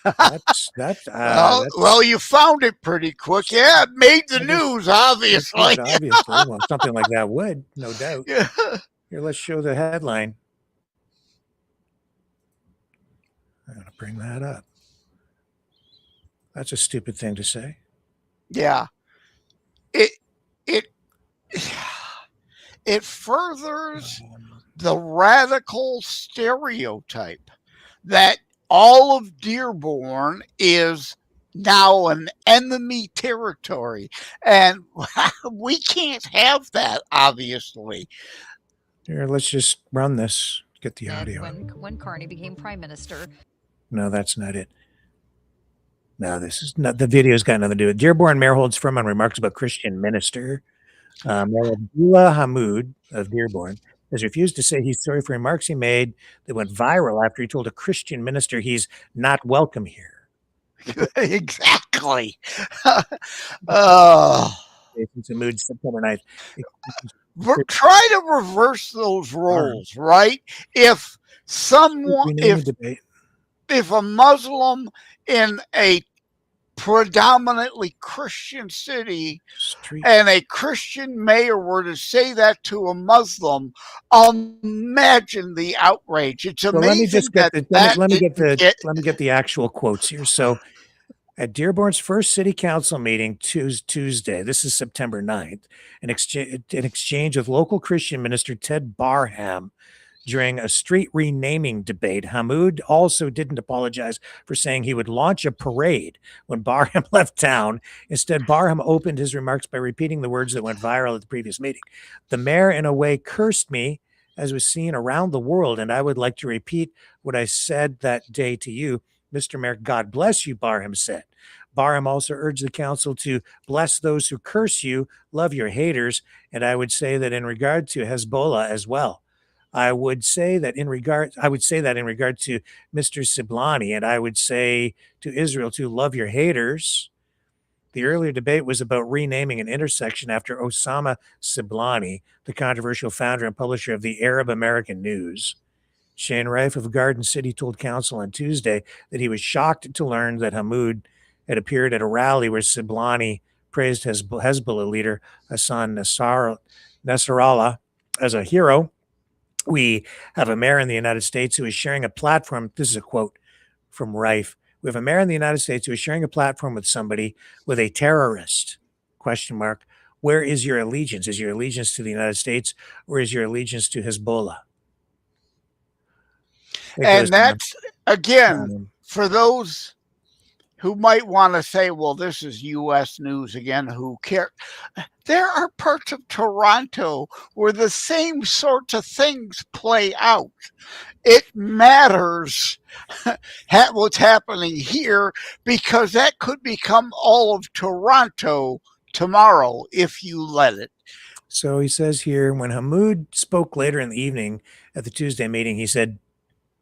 Well, you found it pretty quick. Yeah, it made the news, obviously. Obviously. Well, something like that would, no doubt. Yeah. Here, let's show the headline. I'm going to bring that up. That's a stupid thing to say. Yeah. It furthers the radical stereotype that all of Dearborn is now an enemy territory. And we can't have that, obviously. Here, let's just run this. Get the audio. When Carney became prime minister. No, that's not it. No, this is not. The video's got nothing to do with it. Dearborn mayor holds firm on remarks about Christian minister. Mayor Abdullah Hammoud of Dearborn has refused to say he's sorry for remarks he made that went viral after he told a Christian minister he's not welcome here. Exactly. Hammoud, September 9th. Try to reverse those roles, right? If someone, if a Muslim in a predominantly Christian city and a Christian mayor were to say that to a Muslim, imagine the outrage. It's amazing. Let me get the actual quotes here. So at Dearborn's first city council meeting Tuesday, this is September 9th, an exchange with local Christian minister Ted Barham during a street renaming debate. Hammoud also didn't apologize for saying he would launch a parade when Barham left town. Instead, Barham opened his remarks by repeating the words that went viral at the previous meeting. The mayor, in a way, cursed me, as was seen around the world, and I would like to repeat what I said that day to you, Mr. Mayor. God bless you, Barham said. Barham also urged the council to bless those who curse you, love your haters, and I would say that in regard to Hezbollah as well. I would say that in regard to Mr. Siblani, and I would say to Israel to love your haters. The earlier debate was about renaming an intersection after Osama Siblani, the controversial founder and publisher of the Arab American News. Shane Reif of Garden City told council on Tuesday that he was shocked to learn that Hammoud had appeared at a rally where Siblani praised Hezbollah leader Hassan Nasrallah as a hero. We have a mayor in the United States who is sharing a platform. This is a quote from Reif. We have a mayor in the United States who is sharing a platform with somebody, with a terrorist, ? Where is your allegiance? Is your allegiance to the United States or is your allegiance to Hezbollah? And that's, again, for those who might want to say, well, this is U.S. news again, who care? There are parts of Toronto where the same sorts of things play out. It matters what's happening here because that could become all of Toronto tomorrow if you let it. So he says here, when Hammoud spoke later in the evening at the Tuesday meeting, he said,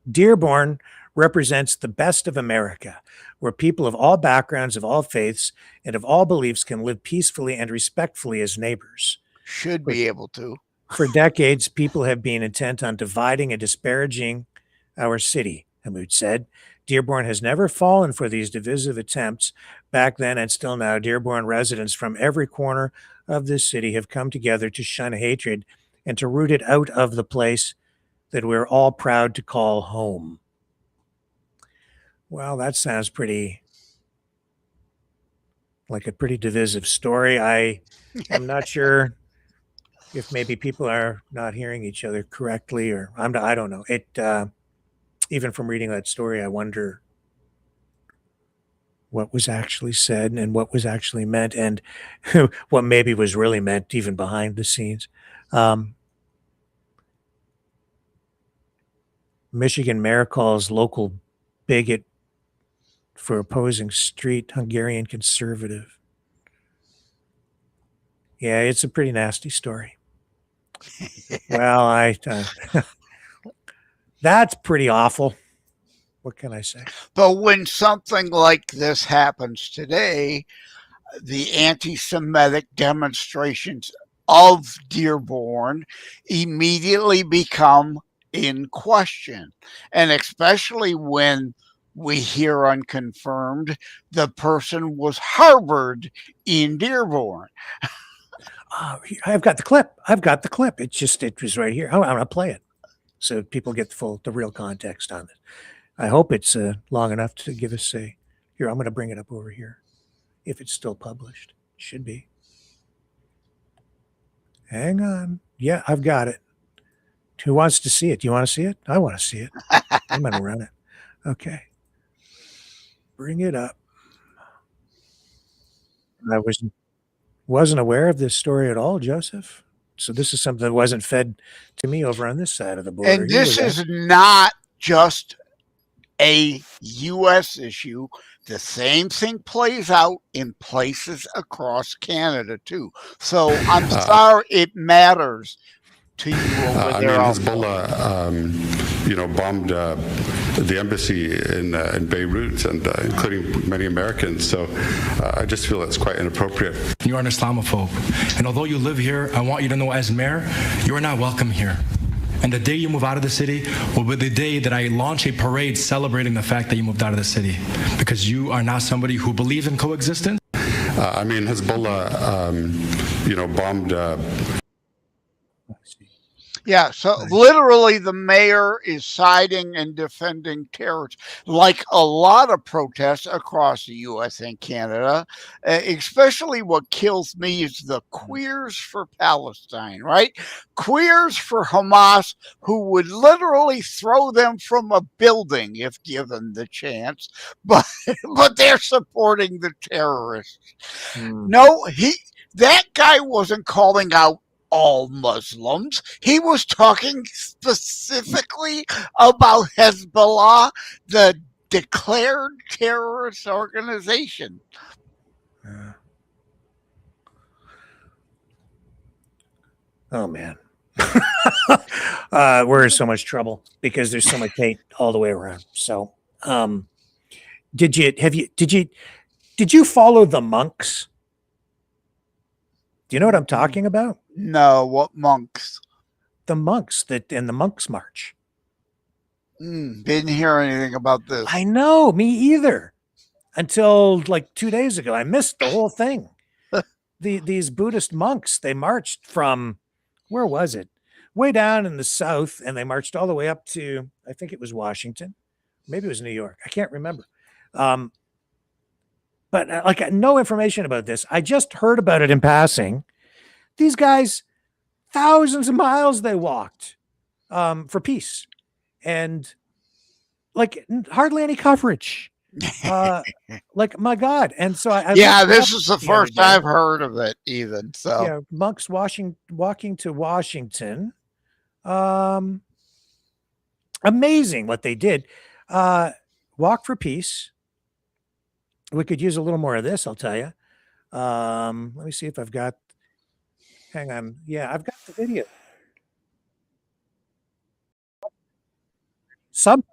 Dearborn represents the best of America, where people of all backgrounds, of all faiths, and of all beliefs can live peacefully and respectfully as neighbors. Should be able to. For decades, people have been intent on dividing and disparaging our city, Hammoud said. Dearborn has never fallen for these divisive attempts. Back then and still now, Dearborn residents from every corner of this city have come together to shun hatred and to root it out of the place that we're all proud to call home. Well, that sounds pretty like a pretty divisive story. I am not sure if maybe people are not hearing each other correctly, or I don't know. It even from reading that story, I wonder what was actually said and what was actually meant, and what maybe was really meant even behind the scenes. Michigan mayor calls local bigot for opposing street Hungarian conservative. Yeah, it's a pretty nasty story. Well, that's pretty awful. What can I say? But when something like this happens today, the anti-Semitic demonstrations of Dearborn immediately become in question. And especially when we hear unconfirmed, the person was harbored in Dearborn. I've got the clip. It was right here. I'm going to play it so people get the real context on it. I hope it's long enough to give us a. Here, I'm going to bring it up over here. If it's still published, it should be. Hang on. Yeah, I've got it. Who wants to see it? Do you want to see it? I want to see it. I'm going to run it. Okay. Bring it up. I wasn't aware of this story at all, Joseph. So this is something that wasn't fed to me over on this side of the border. And this is not just a U.S. issue. The same thing plays out in places across Canada, too. So I'm sorry it matters to you over there. Hezbollah, bombed the embassy in Beirut, and including many Americans. So I just feel it's quite inappropriate. You are an Islamophobe, and although you live here, I want you to know as mayor, you are not welcome here. And the day you move out of the city will be the day that I launch a parade celebrating the fact that you moved out of the city, because you are not somebody who believes in coexistence. Hezbollah, bombed. Yeah, so literally the mayor is siding and defending terrorists, like a lot of protests across the U.S. and Canada. Especially what kills me is the queers for Palestine, right? Queers for Hamas, who would literally throw them from a building if given the chance, but they're supporting the terrorists. No, that guy wasn't calling out all Muslims. He was talking specifically about Hezbollah, the declared terrorist organization. Oh, man. We're in so much trouble because there's so much hate all the way around. So, did you follow the monks? Do you know what I'm talking about? No, what monks? The monks in the Monks March. Didn't hear anything about this. I know, me either. Until like 2 days ago, I missed the whole thing. These Buddhist monks, they marched from, where was it? Way down in the south, and they marched all the way up to, I think it was Washington. Maybe it was New York. I can't remember. But no information about this. I just heard about it in passing. These guys, thousands of miles they walked for peace, and hardly any coverage. My God! And so this is the first I've heard of it, even. So yeah, monks walking to Washington. Amazing what they did. Walk for peace. We could use a little more of this, I'll tell you. Let me see if I've got. Hang on. Yeah, I've got the video. Some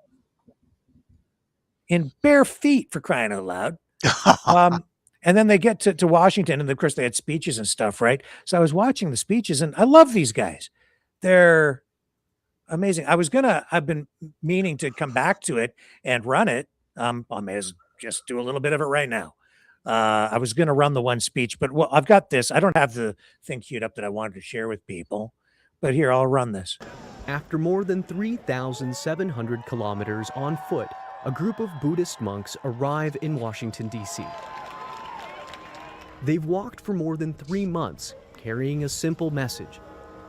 in bare feet, for crying out loud. And then they get to Washington, and of course they had speeches and stuff, right? So I was watching the speeches, and I love these guys. They're amazing. I've been meaning to come back to it and run it. I may as just do a little bit of it right now. I was going to run the one speech, but I've got this. I don't have the thing queued up that I wanted to share with people, but here, I'll run this. After more than 3,700 kilometers on foot, a group of Buddhist monks arrive in Washington, D.C. They've walked for more than 3 months, carrying a simple message: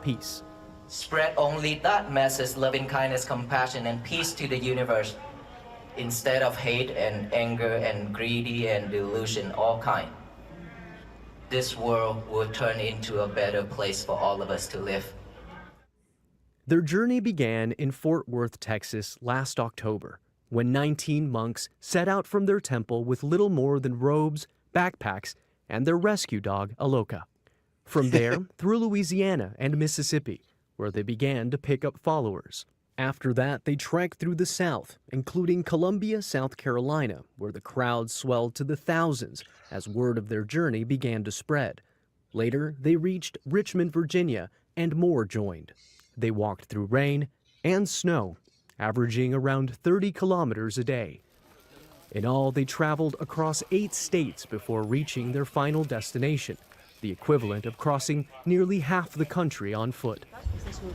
peace. Spread only that message, loving kindness, compassion, and peace to the universe, instead of hate and anger and greedy and delusion, all kind. This world will turn into a better place for all of us to live. Their journey began in Fort Worth, Texas last October, when 19 monks set out from their temple with little more than robes, backpacks, and their rescue dog, Aloka. From there, through Louisiana and Mississippi, where they began to pick up followers. After that, they trekked through the South, including Columbia, South Carolina, where the crowd swelled to the thousands as word of their journey began to spread. Later, they reached Richmond, Virginia, and more joined. They walked through rain and snow, averaging around 30 kilometers a day. In all, they traveled across 8 states before reaching their final destination, the equivalent of crossing nearly half the country on foot.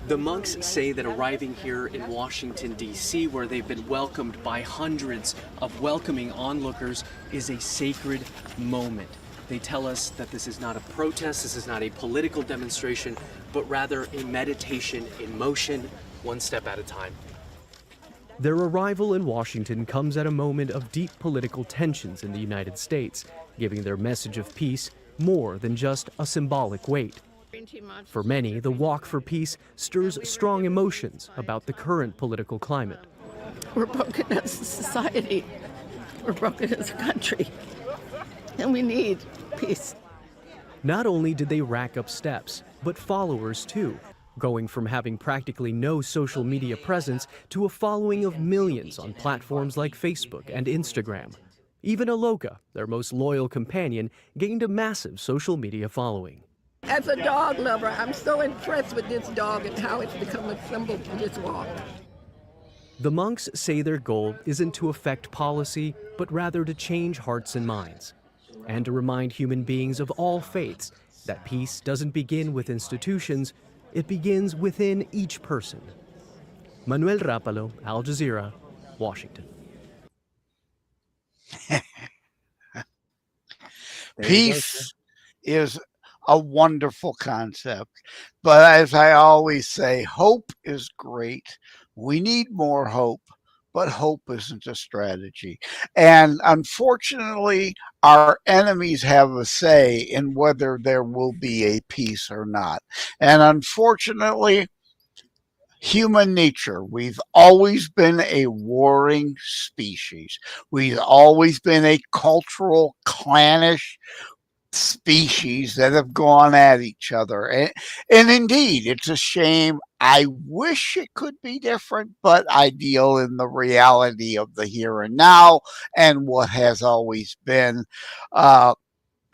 The monks say that arriving here in Washington, D.C., where they've been welcomed by hundreds of welcoming onlookers, is a sacred moment. They tell us that this is not a protest, this is not a political demonstration, but rather a meditation in motion, one step at a time. Their arrival in Washington comes at a moment of deep political tensions in the United States, giving their message of peace more than just a symbolic weight. For many, the walk for peace stirs strong emotions about the current political climate. We're broken as a society. We're broken as a country. And we need peace. Not only did they rack up steps, but followers too, going from having practically no social media presence to a following of millions on platforms like Facebook and Instagram. Even Aloka, their most loyal companion, gained a massive social media following. As a dog lover, I'm so impressed with this dog and how it's become a symbol for this walk. The monks say their goal isn't to affect policy, but rather to change hearts and minds, and to remind human beings of all faiths that peace doesn't begin with institutions, it begins within each person. Manuel Rapalo, Al Jazeera, Washington. Peace is a wonderful concept, but as I always say, hope is great. We need more hope, but hope isn't a strategy. And unfortunately, our enemies have a say in whether there will be a peace or not. And unfortunately, human nature, we've always been a warring species. We've always been a cultural, clannish species that have gone at each other. And indeed, it's a shame. I wish it could be different, but I deal in the reality of the here and now and what has always been. And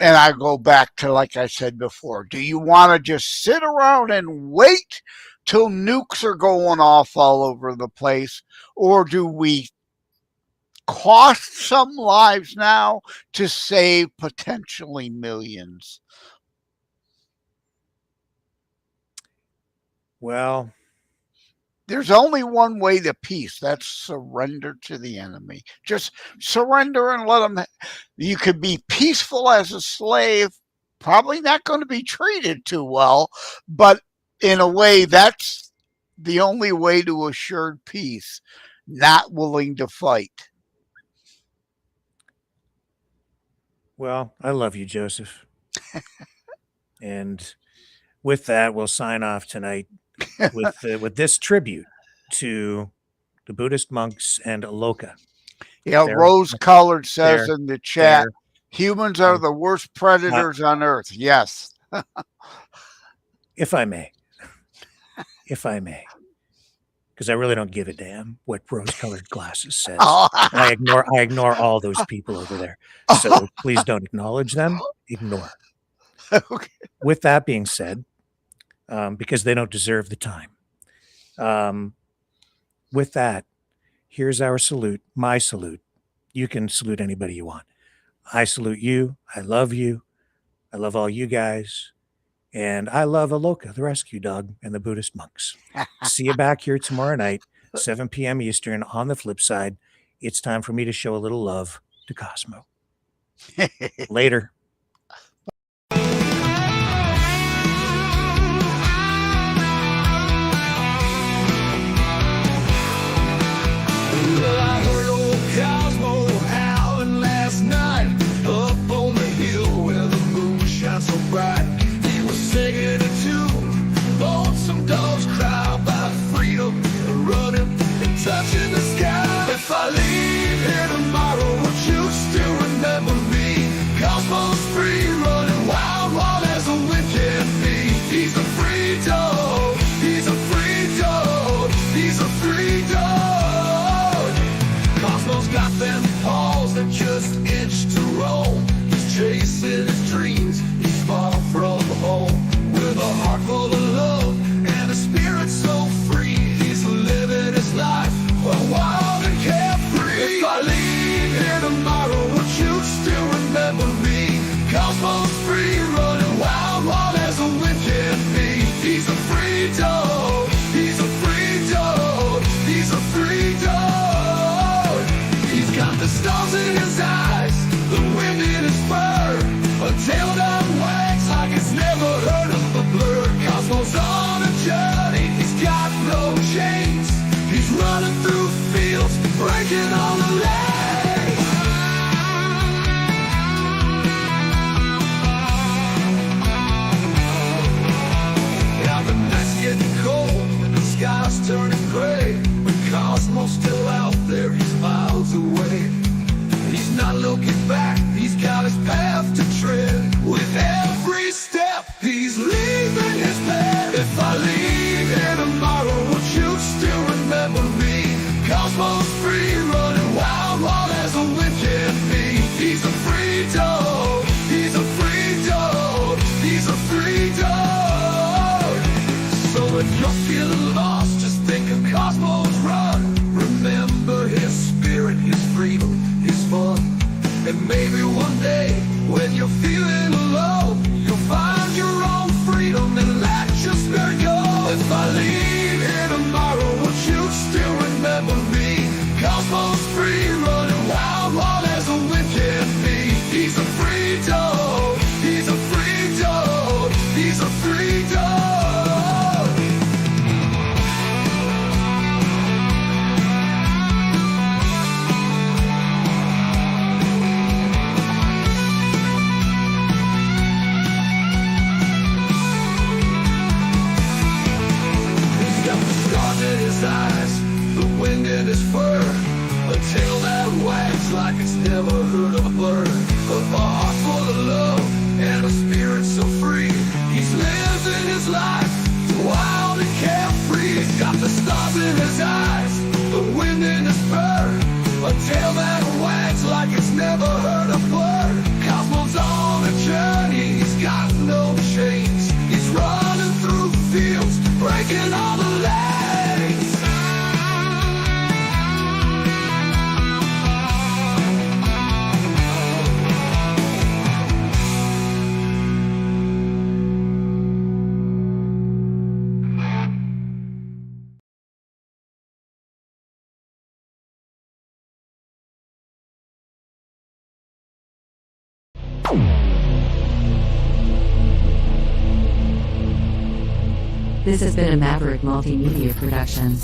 I go back to, like I said before, do you want to just sit around and wait till nukes are going off all over the place? Or do we cost some lives now to save potentially millions? Well, there's only one way to peace. That's surrender to the enemy. Just surrender and let them. You could be peaceful as a slave, probably not going to be treated too well, but in a way, that's the only way to assured peace, not willing to fight. Well, I love you, Joseph. And with that, we'll sign off tonight with this tribute to the Buddhist monks and Aloka. Yeah, Rose Colored says in the chat, humans are the worst predators on earth. Yes. If I may. If I may. Because I really don't give a damn what rose-colored glasses says. I ignore all those people over there. So please don't acknowledge them. Ignore. Okay. With that being said, because they don't deserve the time. With that, here's our salute, my salute. You can salute anybody you want. I salute you. I love you. I love all you guys. And I love Aloka, the rescue dog, and the Buddhist monks. See you back here tomorrow night, 7 p.m. Eastern. On the flip side, it's time for me to show a little love to Cosmo. Later. I heard old Cosmo howling last night up on the hill where the moon shines so bright. He was singing a tune, lonesome dogs cry about freedom and running and touching the sky. If I leave here tomorrow, would you still remember me? Cosmo's free, running wild, wild as the wind can be. He's a free dog. He's a free dog. He's a free dog. Cosmo's got them paws that just itch to roam. He's chasing his dreams. He's far from home. With a heart full of love and a spirit so free. He's living his life wild and carefree. If I leave here tomorrow, looking back. He's got his path to tread. With every step, he's leaving his bed. If I leave here tomorrow, would you still remember me? Cosmos free, running wild, wild as a wind can be. He's a free dog. He's a free dog. He's a free dog. So if you're feeling lost, just think of Cosmos Run. Remember his spirit, his freedom, his fun. And maybe one day, when you're feeling low, you'll find your own freedom and let your spirit go. If I leave here tomorrow, would you still remember me? Cosmos free, running wild, wild as a wind can be. He's a free dog. He's a free dog. He's a free dog. Eyes, the wind in his fur, a tail that wags like it's never heard a bird, a heart full of love and a spirit so free. He's living his life wild and carefree. He's got the stars in his eyes, the wind in his fur, a tail that wags like it's never heard a bird. Cosmos on a journey, he's got no chains. He's running through the fields, breaking all the lanes. This has been a Maverick Multimedia production.